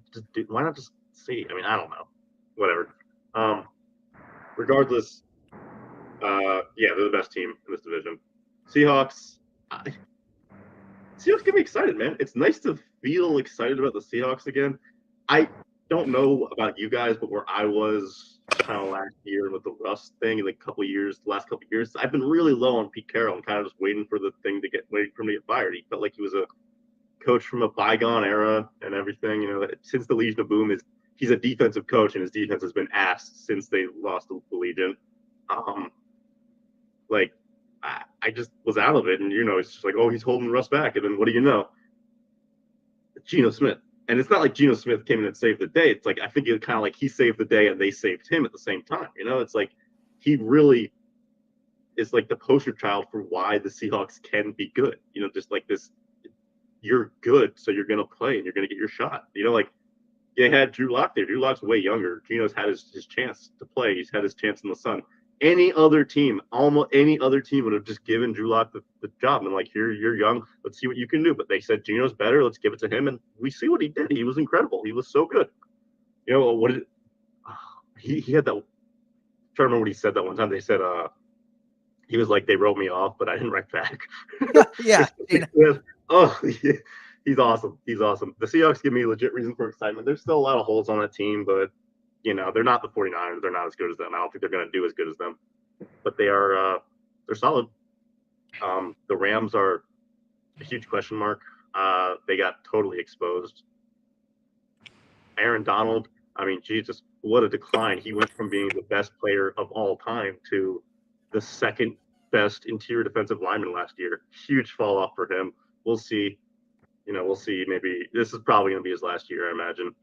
not just see? I mean, I don't know. Whatever. Regardless, they're the best team in this division. Seahawks get me excited, man. It's nice to feel excited about the Seahawks again. I don't know about you guys, but where I was kind of last year with the Russ thing in the last couple years, I've been really low on Pete Carroll and kind of just waiting for him to get fired. He felt like he was a coach from a bygone era and everything. You know, since the Legion of Boom he's a defensive coach and his defense has been ass since they lost the Legion. I just was out of it, and it's just like, oh, he's holding Russ back, and then what do you know? Geno Smith. And it's not like Geno Smith came in and saved the day. It's like, I think it's kind of like he saved the day and they saved him at the same time. It's like he really is like the poster child for why the Seahawks can be good. Just like this, you're good, so you're going to play and you're going to get your shot. Like they had Drew Lock there. Drew Lock's way younger. Geno's had his chance to play. He's had his chance in the sun. Almost any other team would have just given Drew Lock the job and like, here, you're young, let's see what you can do. But they said Geno's better, let's give it to him, and we see what he did. He was incredible. He was so good. He had that. I'm trying to remember what he said that one time. They said he was like, they wrote me off, but I didn't write back. Yeah. He's awesome. He's awesome. The Seahawks give me legit reason for excitement. There's still a lot of holes on that team, but they're not the 49ers. They're not as good as them. I don't think they're going to do as good as them, but they're solid. The Rams are a huge question mark. They got totally exposed. Aaron Donald, I mean, Jesus, what a decline. He went from being the best player of all time to the second best interior defensive lineman last year. Huge fall off for him. We'll see. We'll see. Maybe this is probably going to be his last year, I imagine.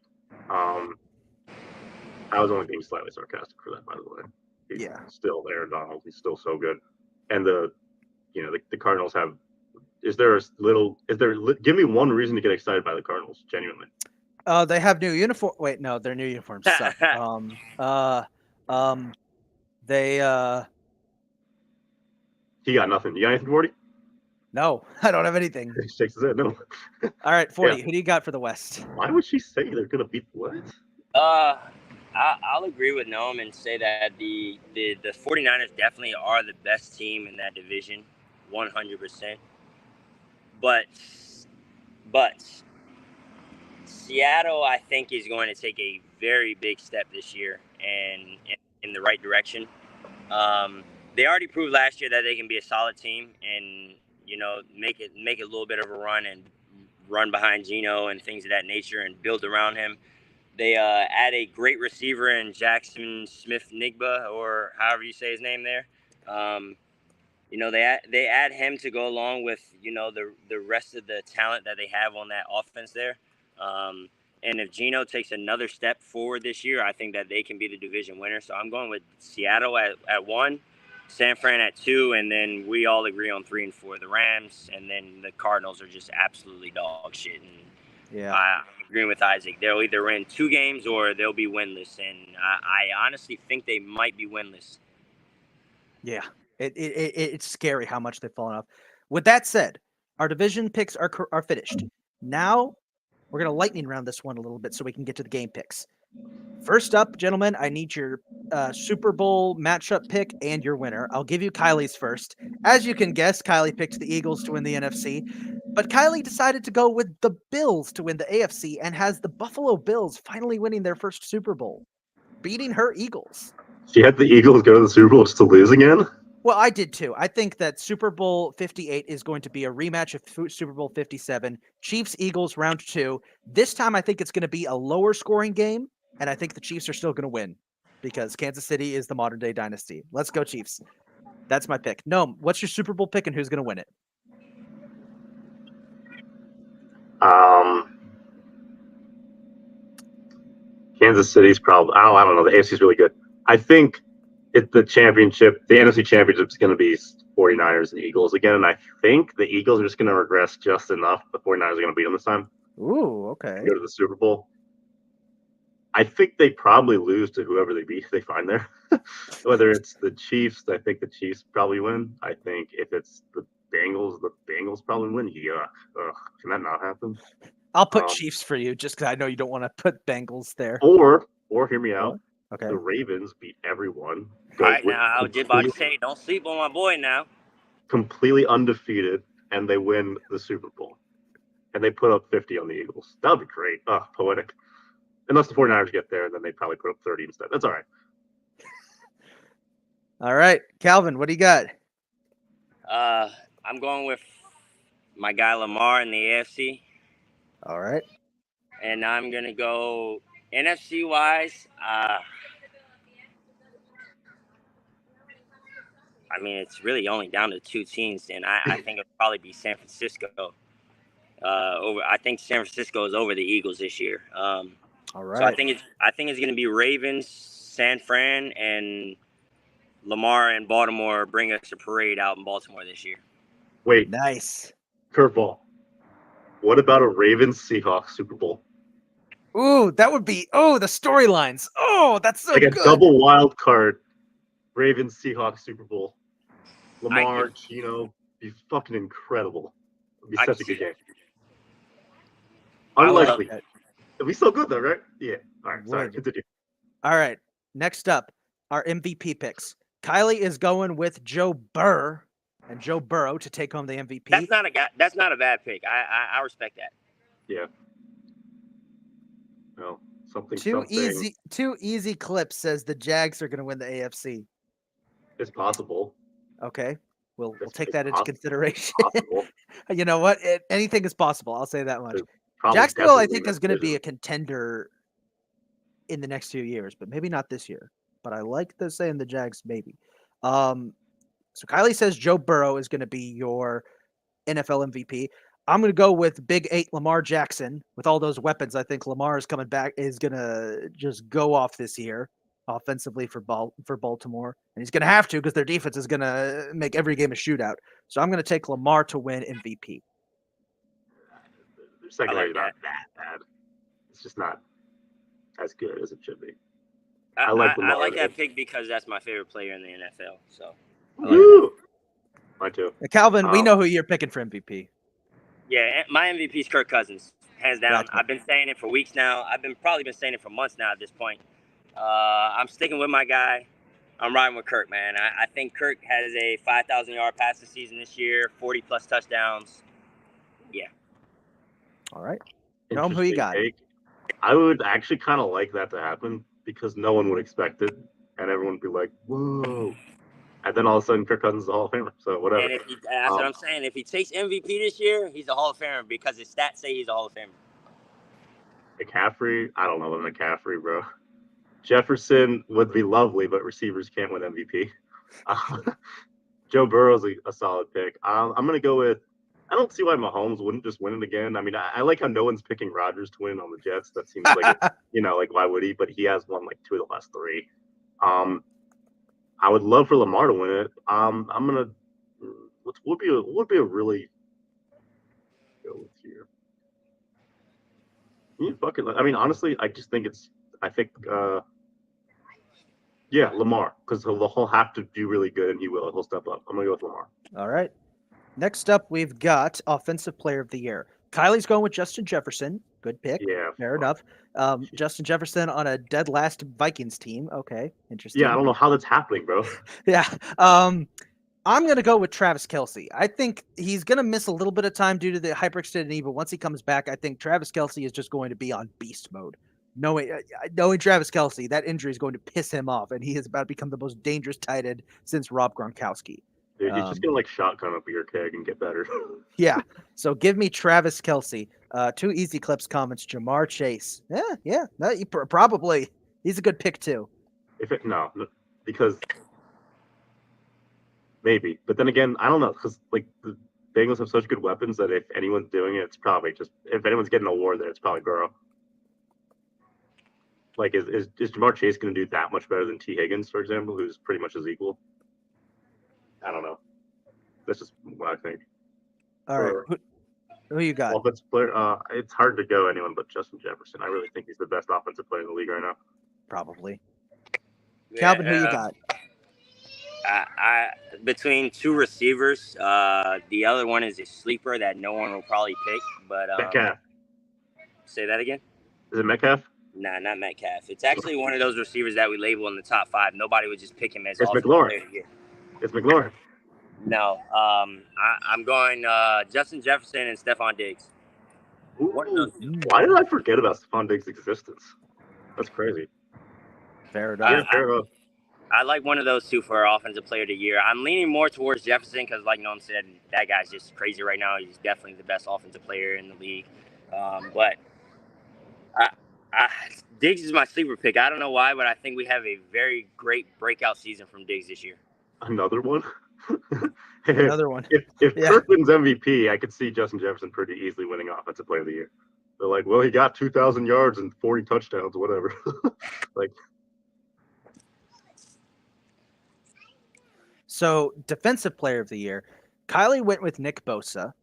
I was only being slightly sarcastic for that, by the way. He's still Aaron Donald. He's still so good. And the Cardinals have. Give me one reason to get excited by the Cardinals, genuinely. They have new uniform. Wait, no, their new uniforms suck. He got nothing. You got anything, 40? No, I don't have anything. He shakes his head. No. All right, 40. Who do you got for the West? Why would she say they're gonna beat the West? I'll agree with Noam and say that the 49ers definitely are the best team in that division, 100%. But Seattle, I think, is going to take a very big step this year and in the right direction. They already proved last year that they can be a solid team and make it a little bit of a run and run behind Geno and things of that nature and build around him. They add a great receiver in Jackson Smith-Njigba, or however you say his name there. They add him to go along with the rest of the talent that they have on that offense there. And if Geno takes another step forward this year, I think that they can be the division winner. So I'm going with Seattle at 1, San Fran at 2, and then we all agree on 3 and 4. The Rams, and then the Cardinals are just absolutely dog shit. And Yeah. I'm agreeing with Isaac. They'll either win 2 games or they'll be winless, and I honestly think they might be winless. Yeah. It's scary how much they've fallen off. With that said, our division picks are finished. Now we're gonna lightning round this one a little bit so we can get to the game picks. First up, gentlemen, I need your Super Bowl matchup pick and your winner. I'll give you Kylie's first. As you can guess, Kylie picked the Eagles to win the NFC, but Kylie decided to go with the Bills to win the AFC and has the Buffalo Bills finally winning their first Super Bowl, beating her Eagles. She had the Eagles go to the Super Bowl just to lose again? Well, I did too. I think that Super Bowl 58 is going to be a rematch of Super Bowl 57. Chiefs Eagles round 2. This time I think it's going to be a lower scoring game, and I think the Chiefs are still going to win because Kansas City is the modern day dynasty. Let's go Chiefs. That's my pick. Noam, what's your Super Bowl pick and who's going to win it? Kansas City's probably. I don't know. The AFC's really good. I think the championship, the NFC championship, is going to be 49ers and Eagles again. And I think the Eagles are just going to regress just enough. The 49ers are going to beat them this time. Ooh, okay. Go to the Super Bowl. I think they probably lose to whoever they find there. Whether it's the Chiefs, I think the Chiefs probably win. I think if it's the Bengals probably win. Yuck. Ugh. Can that not happen? I'll put Chiefs for you just because I know you don't want to put Bengals there. Or hear me out. Okay. The Ravens beat everyone. Right now, I was just about to say, don't sleep on my boy now. Completely undefeated, and they win the Super Bowl. And they put up 50 on the Eagles. That would be great. Oh, poetic. Unless the 49ers get there, then they probably put up 30 instead. That's all right. All right. Calvin, what do you got? I'm going with my guy Lamar in the AFC. All right. And I'm going to go NFC-wise. I mean, it's really only down to 2 teams, and I think it'll probably be San Francisco. I think San Francisco is over the Eagles this year. All right. So I think it's going to be Ravens, San Fran, and Lamar and Baltimore bring us a parade out in Baltimore this year. Wait. Nice. Curveball. What about a Ravens-Seahawks Super Bowl? Ooh, that would be the storylines. Oh, that's so like good. A double wild card Ravens-Seahawks Super Bowl. Lamar, Gino, be fucking incredible. It'd be such a good game. Unlikely. It'd be so good though, right? Yeah. All right. Sorry. Continue. All right. Next up, our MVP picks. Kylie is going with Joe Burrow to take home the MVP. That's not a bad pick. I respect that. Yeah. No, something. Two easy clips says the Jags are going to win the AFC. It's possible. Okay. We'll take that into consideration. You know what? Anything is possible. I'll say that much. Jacksonville, I think, is going to be a contender in the next few years, but maybe not this year. But I like saying the Jags maybe. So Kylie says Joe Burrow is going to be your NFL MVP. I'm going to go with Big 8 Lamar Jackson. With all those weapons, I think Lamar is coming back, is going to just go off this year offensively for Baltimore. And he's going to have to because their defense is going to make every game a shootout. So I'm going to take Lamar to win MVP. Their secondary is not that bad. It's just not as good as it should be. I like that pick because that's my favorite player in the NFL. So, mine too. Calvin, we know who you're picking for MVP. Yeah, my MVP is Kirk Cousins, hands down. Gotcha. I've been saying it for weeks now. I've probably been saying it for months now at this point. I'm sticking with my guy. I'm riding with Kirk, man. I think Kirk has a 5,000-yard passing season this year, 40-plus touchdowns. Yeah. All right. Noam, who you got? I would actually kind of like that to happen because no one would expect it, and everyone would be like, whoa. And then all of a sudden, Kirk Cousins is a Hall of Famer, so whatever. And that's what I'm saying. If he takes MVP this year, he's a Hall of Famer because his stats say he's a Hall of Famer. McCaffrey? I don't know about McCaffrey, bro. Jefferson would be lovely, but receivers can't win MVP. Joe Burrow's a solid pick. I'm going to go with – I don't see why Mahomes wouldn't just win it again. I mean, I like how no one's picking Rodgers to win on the Jets. That seems like, like why would he? But he has won like 2 of the last 3. I would love for Lamar to win it. I'm going to – what would be a really – go with here. fucking. I mean, honestly, I just think it's. I think, yeah, Lamar, because he'll have to do really good, and he will. He'll step up. I'm gonna go with Lamar. All right. Next up, we've got Offensive Player of the Year. Kylie's going with Justin Jefferson. Good pick. Yeah, Fair enough. Justin Jefferson on a dead last Vikings team. Okay, interesting. yeah. I don't know how that's happening, bro. Yeah. I'm going to go with Travis Kelce. I think he's going to miss a little bit of time due to the hyperextended knee, but once he comes back, I think Travis Kelce is just going to be on beast mode. Knowing Travis Kelce, that injury is going to piss him off, and he is about to become the most dangerous tight end since Rob Gronkowski. Dude, he's just gonna like shotgun a beer keg and get better. Yeah. So give me Travis Kelce. 2 easy clips comments. Jamar Chase. Yeah. No, probably. He's a good pick too. No, because maybe, but then again, I don't know, because like the Bengals have such good weapons that if anyone's doing it, it's probably just if anyone's getting an award there, it's probably Burrow. Like, is Jamar Chase going to do that much better than T. Higgins, for example, who's pretty much his equal? I don't know. That's just what I think. All right. Who you got? Offensive player, it's hard to go anyone but Justin Jefferson. I really think he's the best offensive player in the league right now. Probably. Yeah, Calvin, who you got? I between 2 receivers. The other one is a sleeper that no one will probably pick. But Metcalf. Say that again. Is it Metcalf? Nah, not Metcalf. It's actually one of those receivers that we label in the top 5. Nobody would just pick him as It's offensive McLaurin. player of the year. It's McLaurin. No, I'm going Justin Jefferson and Stephon Diggs. Ooh, why did I forget about Stephon Diggs' existence? That's crazy. Fair enough. Yeah, fair enough. I like one of those 2 for offensive player of the year. I'm leaning more towards Jefferson because, like Noam said, that guy's just crazy right now. He's definitely the best offensive player in the league. But Diggs is my sleeper pick. I don't know why, but I think we have a very great breakout season from Diggs this year. Another one? Another one. If Kirk wins MVP, I could see Justin Jefferson pretty easily winning Offensive Player of the Year. They're like, well, he got 2,000 yards and 40 touchdowns, whatever. Like, so Defensive Player of the Year, Kylie went with Nick Bosa.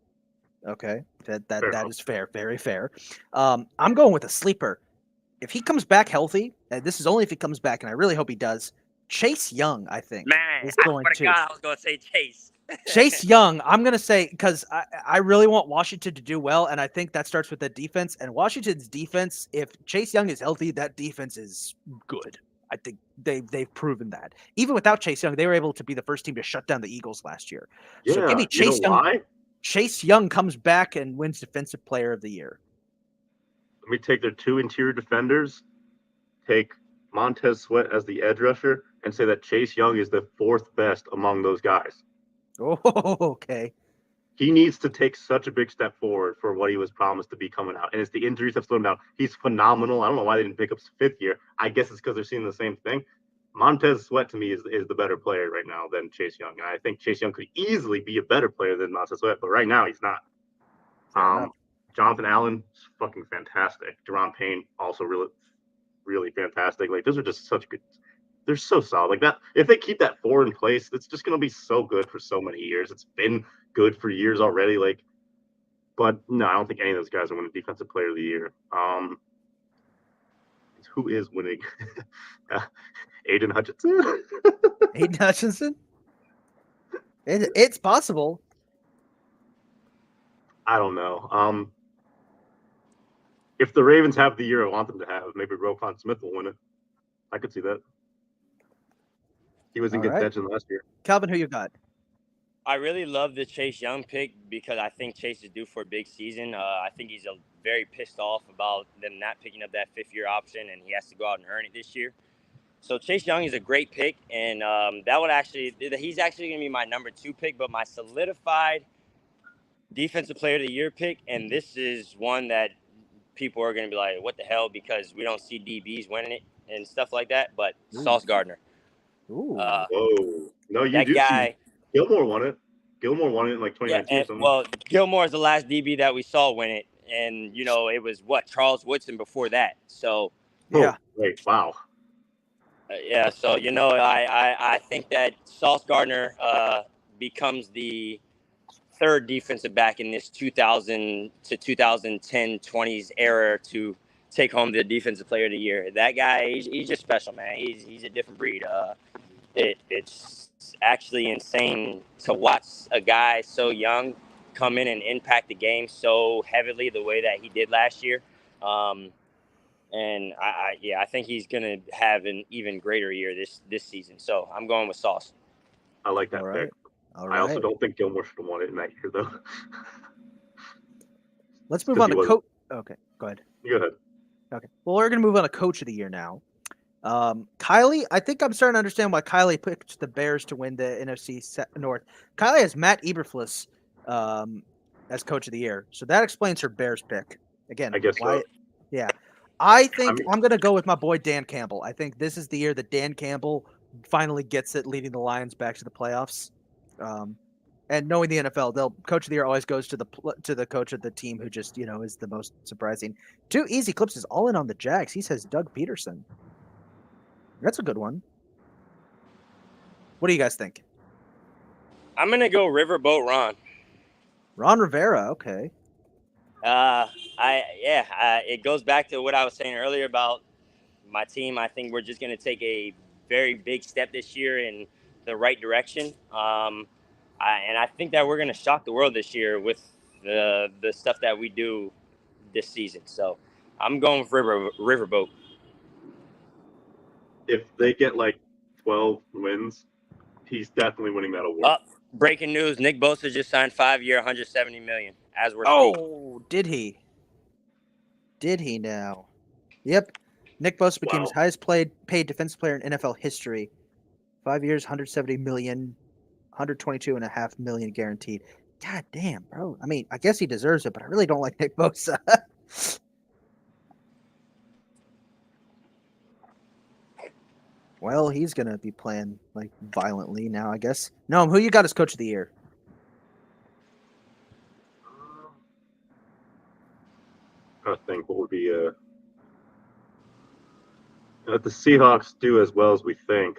Okay, that is fair, very fair. I'm going with a sleeper. If he comes back healthy, and this is only if he comes back, and I really hope he does. Chase Young, I think, is going to. God, I was going to say Chase. Chase Young, I'm going to say, because I really want Washington to do well, and I think that starts with the defense. And Washington's defense, if Chase Young is healthy, that defense is good. I think they've proven that. Even without Chase Young, they were able to be the first team to shut down the Eagles last year. yeah, So give me Chase Young. Why? Chase Young comes back and wins Defensive Player of the Year. Let me take their 2 interior defenders, take Montez Sweat as the edge rusher, and say that Chase Young is the 4th best among those guys. Oh, okay. He needs to take such a big step forward for what he was promised to be coming out. And it's the injuries have slowed him down. He's phenomenal. I don't know why they didn't pick up his 5th year. I guess it's because they're seeing the same thing. Montez Sweat, to me, is the better player right now than Chase Young. And I think Chase Young could easily be a better player than Montez Sweat, but right now he's not. Jonathan Allen is fucking fantastic. Deron Payne, also really, really fantastic. Like, those are just such good. They're so solid. Like that, if they keep that 4 in place, it's just going to be so good for so many years. It's been good for years already. Like, but no, I don't think any of those guys are winning Defensive Player of the Year. Who is winning? Aiden Hutchinson. Aiden Hutchinson? It's possible. I don't know. If the Ravens have the year I want them to have, maybe Roquan Smith will win it. I could see that. He was in contention last year. Calvin, who you got? I really love the Chase Young pick because I think Chase is due for a big season. I think he's very pissed off about them not picking up that 5th-year option, and he has to go out and earn it this year. So Chase Young is a great pick, and he's actually going to be my number 2 pick, but my solidified Defensive Player of the Year pick, and this is one that people are going to be like, what the hell, because we don't see DBs winning it and stuff like that, but Sauce Gardner. Ooh. Whoa. No, you that do guy. see Gilmore won it. Gilmore won it in like 2019 or something. Well, Gilmore is the last DB that we saw win it, and, it was, Charles Woodson before that. So, yeah. Wait, wow. So, I think that Sauce Gardner becomes the 3rd defensive back in this 2000 to 2010 20s era to take home the defensive player of the year. That guy, he's just special, man. He's a different breed. It's actually insane to watch a guy so young come in and impact the game so heavily the way that he did last year. And I think he's gonna have an even greater year this season. So I'm going with Sauce. I like that All right. pick. All I also right. don't think Gilmore should have won it in that year, though. Let's move 'Cause on he to wasn't- coach. Okay, go ahead. Go ahead. Okay. Well, we're going to move on to coach of the year now. Kylie, I think I'm starting to understand why Kylie picked the Bears to win the NFC North. Kylie has Matt Eberflus as coach of the year. So that explains her Bears pick. Again, I guess so. Yeah. I think mean- I'm going to go with my boy Dan Campbell. I think this is the year that Dan Campbell finally gets it, leading the Lions back to the playoffs. And knowing the NFL, they'll coach of the year always goes to the coach of the team who just is the most surprising. 2 easy clips is all in on the Jags. He says Doug Peterson. That's a good one. What do you guys think? I'm gonna go Riverboat Ron. Ron Rivera. Okay. It goes back to what I was saying earlier about my team. I think we're just gonna take a very big step this year in the right direction. And I think that we're going to shock the world this year with the stuff that we do this season. So I'm going with Riverboat. If they get like 12 wins, he's definitely winning that award. Breaking news: Nick Bosa just signed 5-year, $170 million. As we're speaking. Did he? Did he now? Yep. Nick Bosa became his highest paid defensive player in NFL history. 5 years, $170 million. $122.5 million guaranteed. God damn, bro. I mean, I guess he deserves it, but I really don't like Nick Bosa. Well, he's gonna be playing like violently now, I guess. No, who you got as coach of the year? I think what would be if the Seahawks do as well as we think,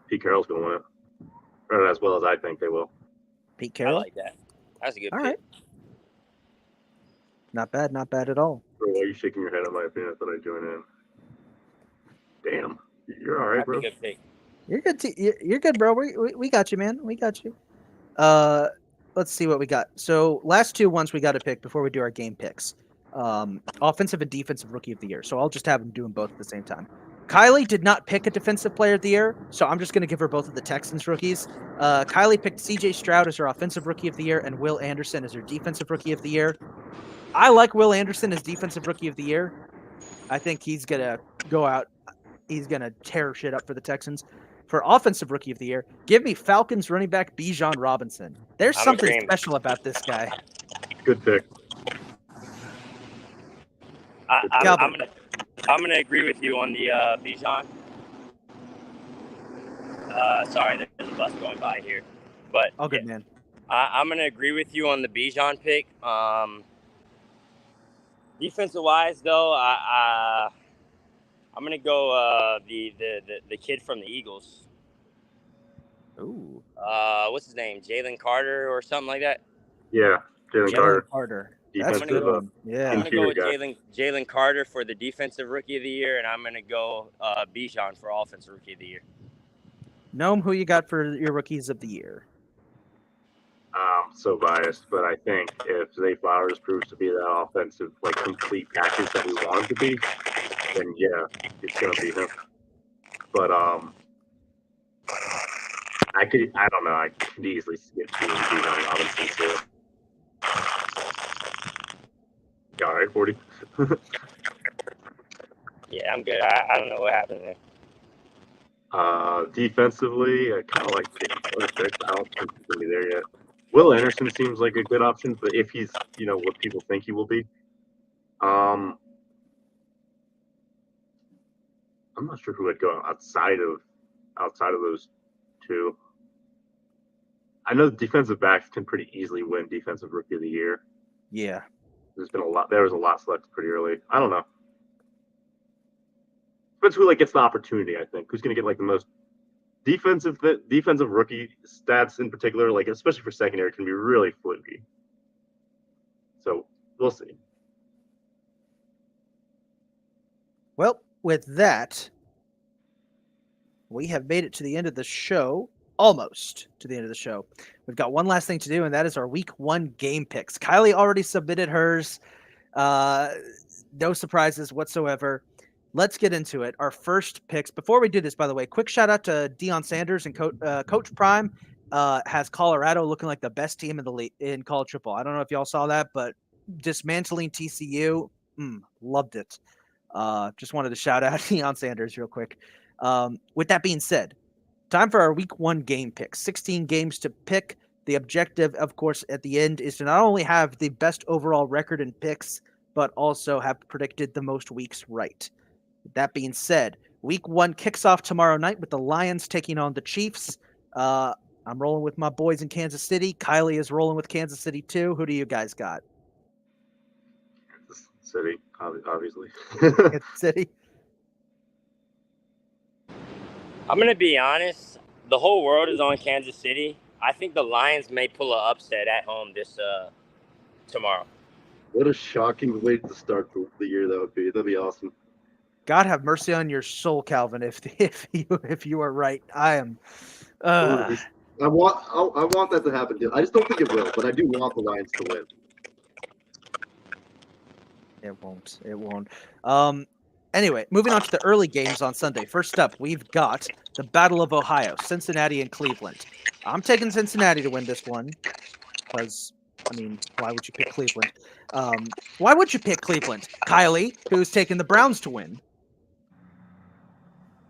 Pete Carroll's gonna win it. Or as well as I think they will. Pete Carroll? I like that. That's a good All pick. right. Not bad at all. Bro, why are you shaking your head in my opinion? I thought I'd join in. Damn. You're all right, bro. That's a good pick. You're good. You're good, bro. We got you, man. We got you. Let's see what we got. So last 2 ones we got to pick before we do our game picks. Offensive and defensive rookie of the year. So I'll just have them doing both at the same time. Kylie did not pick a defensive player of the year, so I'm just going to give her both of the Texans rookies. Kylie picked C.J. Stroud as her offensive rookie of the year and Will Anderson as her defensive rookie of the year. I like Will Anderson as defensive rookie of the year. I think he's going to go out. He's going to tear shit up for the Texans. For offensive rookie of the year, give me Falcons running back Bijan Robinson. There's something special about this guy. Good pick. I'm gonna agree with you on the Bijan. Sorry, there's a bus going by here, but all good, man. I'm gonna agree with you on the Bijan pick. Defensive wise, though, I'm gonna go the kid from the Eagles. Ooh. What's his name? Jalen Carter or something like that. Yeah, Jalen Carter. Defensive, That's a good one. Yeah. I'm gonna go with Jalen Carter for the defensive rookie of the year, and I'm gonna go Bijan for offensive rookie of the year. Noam, who you got for your rookies of the year? So biased, but I think if Zay Flowers proves to be that offensive, like complete package that we want him to be, then yeah, it's gonna be him. But I don't know. I could easily skip Bijan Robinson too. You all right, 40? Yeah, I'm good. I don't know what happened there. Defensively, I kind of like Pete. I don't think he's gonna be there yet. Will Anderson seems like a good option, but if he's, what people think he will be, I'm not sure who would go outside of those 2. I know defensive backs can pretty easily win defensive rookie of the year. Yeah. There was a lot selected pretty early. I don't know. Depends who gets the opportunity, I think. Who's going to get the most defensive rookie stats in particular, especially for secondary, can be really fluky. So we'll see. Well, with that, we have made it to the end of the show. Almost to the end of the show. We've got one last thing to do, and that is our week 1 game picks. Kylie already submitted hers. No surprises whatsoever. Let's get into it. Our first picks. Before we do this, by the way, quick shout out to Deion Sanders and Coach Prime has Colorado looking like the best team in the league in college football. I don't know if y'all saw that, but dismantling TCU, loved it. Just wanted to shout out Deion Sanders real quick. With that being said, time for our week 1 game picks. 16 games to pick. The objective, of course, at the end is to not only have the best overall record in picks, but also have predicted the most weeks right. With that being said, week 1 kicks off tomorrow night with the Lions taking on the Chiefs. I'm rolling with my boys in Kansas City. Kylie is rolling with Kansas City too. Who do you guys got? Kansas City, obviously. Kansas City. I'm going to be honest. The whole world is on Kansas City. I think the Lions may pull an upset at home this tomorrow. What a shocking way to start the year that would be. That'd be awesome. God have mercy on your soul, Calvin. If you are right, I am. I want that to happen too. I just don't think it will, but I do want the Lions to win. It won't. It won't. Anyway, moving on to the early games on Sunday. First up, we've got the Battle of Ohio, Cincinnati and Cleveland. I'm taking Cincinnati to win this one because, I mean, why would you pick Cleveland? Why would you pick Cleveland? Kylie, who's taking the Browns to win.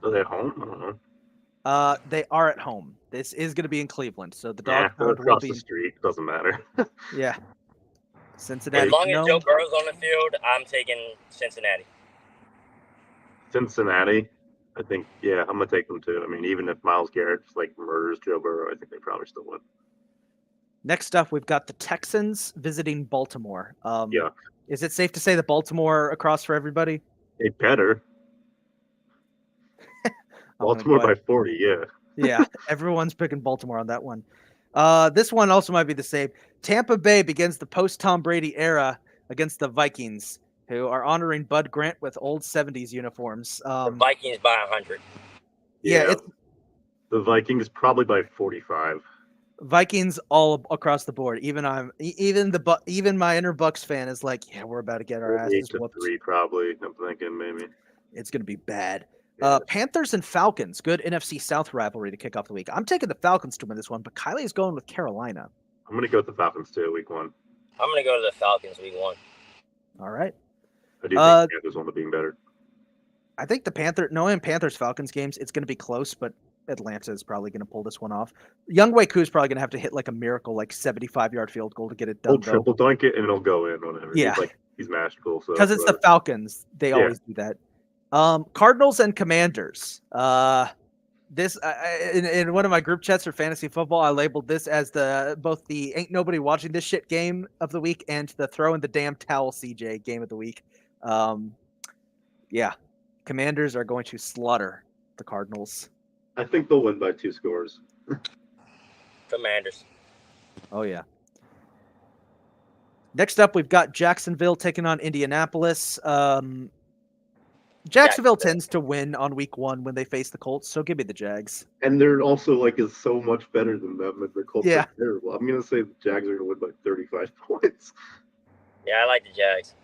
Are they at home? I don't know. They are at home. This is going to be in Cleveland, so the Yeah, dog they're will across be. the street. Doesn't matter. Yeah, Cincinnati. As long as Joe Burrow's on the field, I'm taking Cincinnati. Cincinnati, I think, yeah, I'm going to take them too. I mean, even if Myles Garrett just like murders Joe Burrow, I think they probably still win. Next up, we've got the Texans visiting Baltimore. Yeah. Is it safe to say that Baltimore across for everybody? They better. Baltimore by 40, yeah. Yeah, everyone's picking Baltimore on that one. This one also might be the same. Tampa Bay begins the post-Tom Brady era against the Vikings, who are honoring Bud Grant with old 70s uniforms. The Vikings by 100. Yeah, the Vikings probably by 45. Vikings all across the board. Even my inner Bucks fan is like, yeah, we're about to get our asses whooped. 3 probably. I'm thinking maybe. It's going to be bad. Yeah. Panthers and Falcons, good NFC South rivalry to kick off the week. I'm taking the Falcons to win this one, but Kylie is going with Carolina. I'm going to go with the Falcons too, week 1. I'm going to go to the Falcons week 1. All right. I do think the Panthers will end up being better. I think knowing Panthers-Falcons games, it's going to be close, but Atlanta is probably going to pull this one off. Younghoe Koo is probably going to have to hit like a miracle, like 75-yard field goal to get it done. He'll triple dunk it and it'll go in whenever. Yeah. He's magical. Because it's the Falcons. They always do that. Cardinals and Commanders. This in one of my group chats for fantasy football, I labeled this as both the ain't nobody watching this shit game of the week and the throw in the damn towel CJ game of the week. Yeah, Commanders are going to slaughter the Cardinals. I think they'll win by 2 scores. Commanders. Oh yeah. Next up, we've got Jacksonville taking on Indianapolis. Jacksonville tends to win on week 1 when they face the Colts, so give me the Jags. And they're also is so much better than them, and the Colts Yeah. are terrible. I'm going to say the Jags are going to win by 35 points. Yeah, I like the Jags.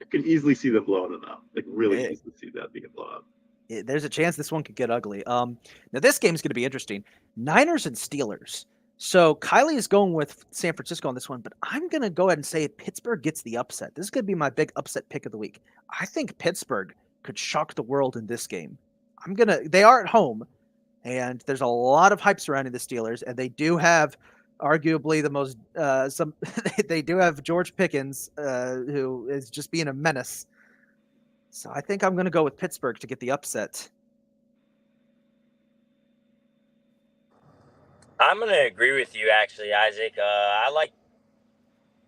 I could easily see them blowing it out. Really easily see that being a blowout. There's a chance this one could get ugly. Now this game is going to be interesting. Niners and Steelers. So Kylie is going with San Francisco on this one, but I'm going to go ahead and say Pittsburgh gets the upset. This is going to be my big upset pick of the week. I think Pittsburgh could shock the world in this game. They are at home, and there's a lot of hype surrounding the Steelers, and they do have arguably the most they do have George Pickens, who is just being a menace. So I think I'm going to go with Pittsburgh to get the upset. I'm going to agree with you, actually, Isaac. I like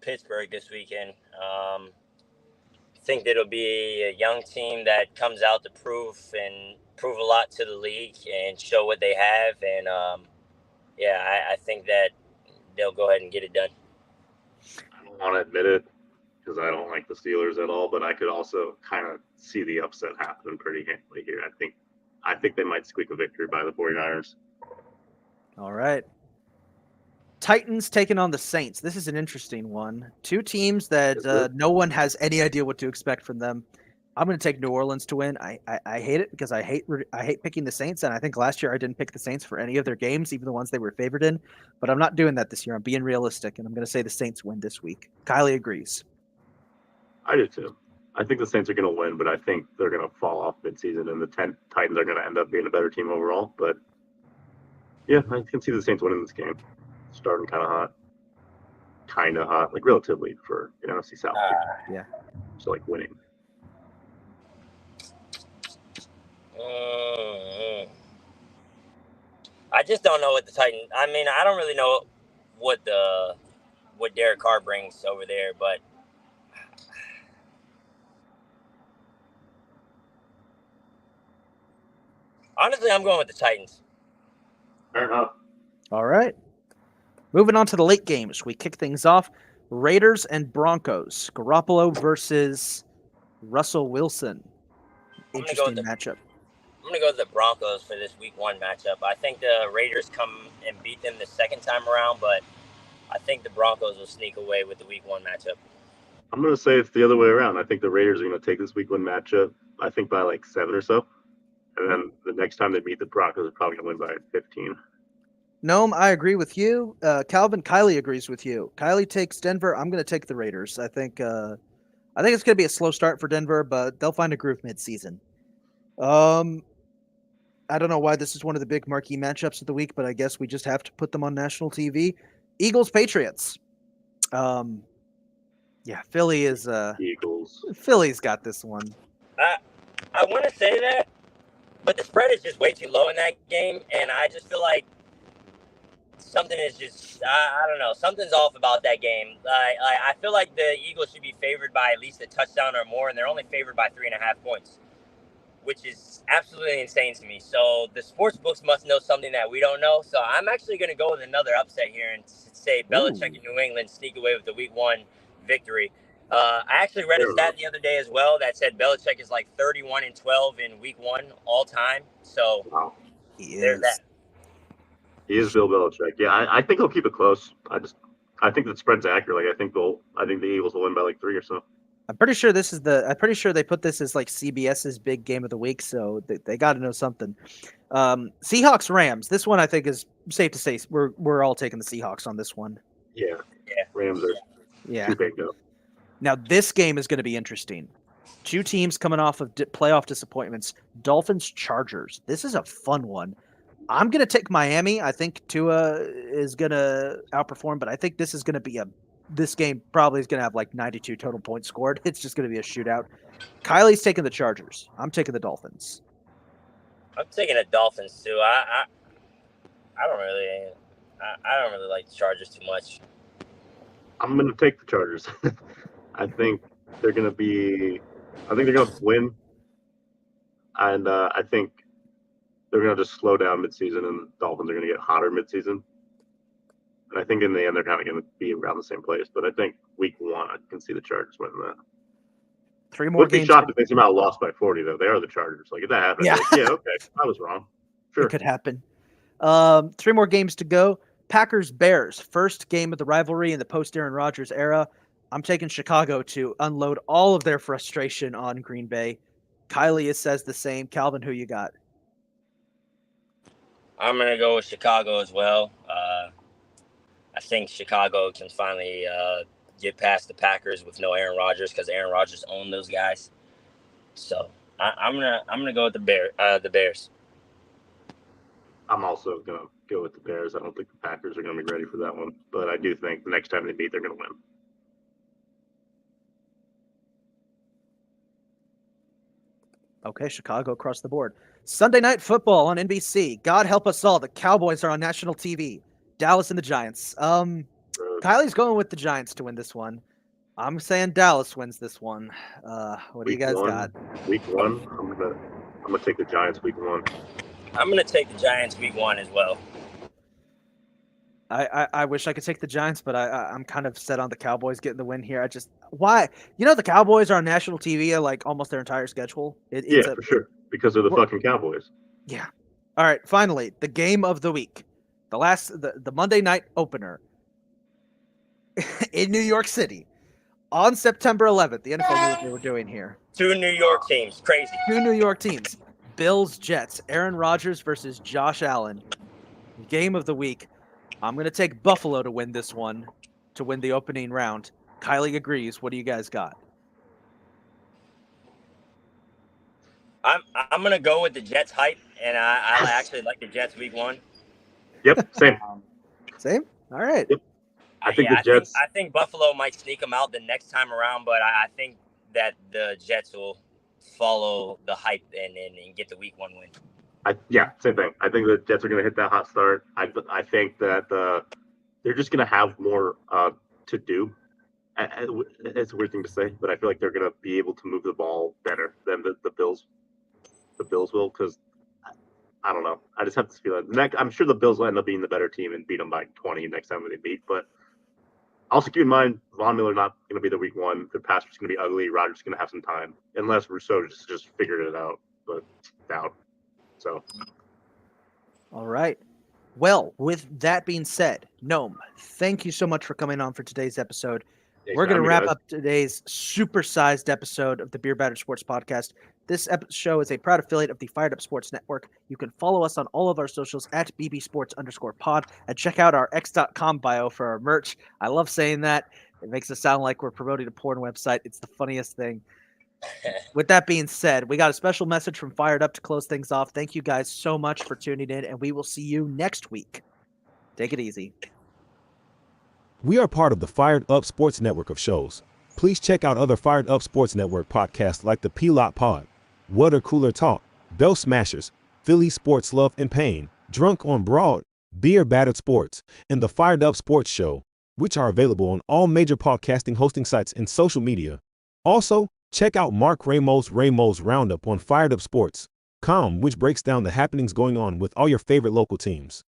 Pittsburgh this weekend. I think it'll be a young team that comes out to prove a lot to the league and show what they have. And, I think that they'll go ahead and get it done. I don't want to admit it because I don't like the Steelers at all. But I could also kind of see the upset happening pretty handily here. I think they might squeak a victory by the 49ers. All right. Titans taking on the Saints. This is an interesting one. Two teams that no one has any idea what to expect from them. I'm going to take New Orleans to win. I hate it because I hate picking the Saints, and I think last year I didn't pick the Saints for any of their games, even the ones they were favored in. But I'm not doing that this year. I'm being realistic, and I'm going to say the Saints win this week. Kylie agrees. I do too. I think the Saints are going to win, but I think they're going to fall off midseason, and the Titans are going to end up being a better team overall. But yeah, I can see the Saints winning this game. Starting kind of hot, like relatively for NFC South. Yeah. So like winning. I just don't know what the Titans. I mean, I don't really know what Derek Carr brings over there, but honestly, I'm going with the Titans. Fair enough. All right. Moving on to the late games. We kick things off. Raiders and Broncos. Garoppolo versus Russell Wilson. Interesting matchup. I'm going to go with the Broncos for this week 1 matchup. I think the Raiders come and beat them the second time around, but I think the Broncos will sneak away with the week 1 matchup. I'm going to say it's the other way around. I think the Raiders are going to take this week 1 matchup, I think by like 7 or so. And then the next time they meet the Broncos, are probably going to win by 15. Noam, I agree with you. Calvin, Kylie agrees with you. Kylie takes Denver. I'm going to take the Raiders. I think it's going to be a slow start for Denver, but they'll find a groove midseason. I don't know why this is one of the big marquee matchups of the week, but I guess we just have to put them on national TV. Eagles, Patriots. Yeah, Philly is Eagles. Philly's got this one. I want to say that, but the spread is just way too low in that game, and I just feel like something is just I don't know, something's off about that game. I feel like the Eagles should be favored by at least a touchdown or more, and they're only favored by 3.5 points, which is absolutely insane to me. So the sports books must know something that we don't know. So I'm actually going to go with another upset here and say Belichick and New England sneak away with the week 1 victory. I actually read a stat the other day as well that said Belichick is like 31-12 in week 1 all time. So wow. There's that. He is Bill Belichick. Yeah, I think he'll keep it close. I think the spread's accurate. Like I think the Eagles will win by like 3 or so. I'm pretty sure they put this as like CBS's big game of the week, so they got to know something. Seahawks Rams. This one I think is safe to say we're all taking the Seahawks on this one. Yeah. Rams are too big though. Now this game is going to be interesting. Two teams coming off of playoff disappointments. Dolphins Chargers. This is a fun one. I'm going to take Miami. I think Tua is going to outperform, but I think this is going to be this game probably is going to have like 92 total points scored. It's just going to be a shootout. Kylie's taking the Chargers. I'm taking the Dolphins. I'm taking the Dolphins too. I don't really like the Chargers too much. I'm going to take the Chargers. I think they're going to win. And I think they're going to just slow down midseason, and the Dolphins are going to get hotter midseason. And I think in the end, they're kind of going to be around the same place. But I think week 1, I can see the Chargers winning that. 3 more games. Would be shocked if they somehow lost by 40, though. They are the Chargers. Like, if that happened, okay, I was wrong. Sure. It could happen. 3 more games to go. Packers Bears, first game of the rivalry in the post-Aaron Rodgers era. I'm taking Chicago to unload all of their frustration on Green Bay. Kylie says the same. Calvin, who you got? I'm going to go with Chicago as well. I think Chicago can finally get past the Packers with no Aaron Rodgers because Aaron Rodgers owned those guys. So I'm gonna go with the Bears. I'm also gonna go with the Bears. I don't think the Packers are gonna be ready for that one, but I do think the next time they meet, they're gonna win. Okay, Chicago across the board. Sunday Night Football on NBC. God help us all. The Cowboys are on national TV. Dallas and the Giants. Kylie's going with the Giants to win this one. I'm saying Dallas wins this one. What do you guys got? Week 1, I'm gonna take the Giants week 1. I'm gonna take the Giants week 1 as well. I wish I could take the Giants, but I'm kind of set on the Cowboys getting the win here. Why? The Cowboys are on national TV like almost their entire schedule. Yeah, for sure. Because they're the fucking Cowboys. Yeah. All right. Finally, the game of the week, the Monday night opener in New York City on September 11th. The NFL knew what they were doing here. 2 New York teams, crazy. 2 New York teams, Bills, Jets, Aaron Rodgers versus Josh Allen. Game of the week. I'm going to take Buffalo to win this one, to win the opening round. Kylie agrees. What do you guys got? I'm going to go with the Jets hype, and I actually like the Jets week 1. Yep, same. Same? All right. Yep. I think the Jets. I think Buffalo might sneak them out the next time around, but I think that the Jets will follow the hype and get the week 1 win. Yeah, same thing. I think the Jets are going to hit that hot start. I think that they're just going to have more to do. It's a weird thing to say, but I feel like they're going to be able to move the ball better than the Bills. The Bills will, because I don't know. I just have this feeling. I'm sure the Bills will end up being the better team and beat them by 20 next time they meet. But also keep in mind, Von Miller not going to be the week 1. The pass is going to be ugly. Rodgers is going to have some time, unless Rousseau just figured it out. But doubt. So, all right. Well, with that being said, Gnome, thank you so much for coming on for today's episode. We're going to wrap up today's supersized episode of the Beer Battered Sports Podcast. This show is a proud affiliate of the Fired Up Sports Network. You can follow us on all of our socials at bbsports_pod and check out our x.com bio for our merch. I love saying that. It makes us sound like we're promoting a porn website. It's the funniest thing. With that being said, we got a special message from Fired Up to close things off. Thank you guys so much for tuning in, and we will see you next week. Take it easy. We are part of the Fired Up Sports Network of shows. Please check out other Fired Up Sports Network podcasts like the P-Lot Pod, Water Cooler Talk, Bell Smashers, Philly Sports Love and Pain, Drunk on Broad, Beer Battered Sports, and the Fired Up Sports Show, which are available on all major podcasting hosting sites and social media. Also, check out Mark Ramos' Roundup on firedupsports.com, which breaks down the happenings going on with all your favorite local teams.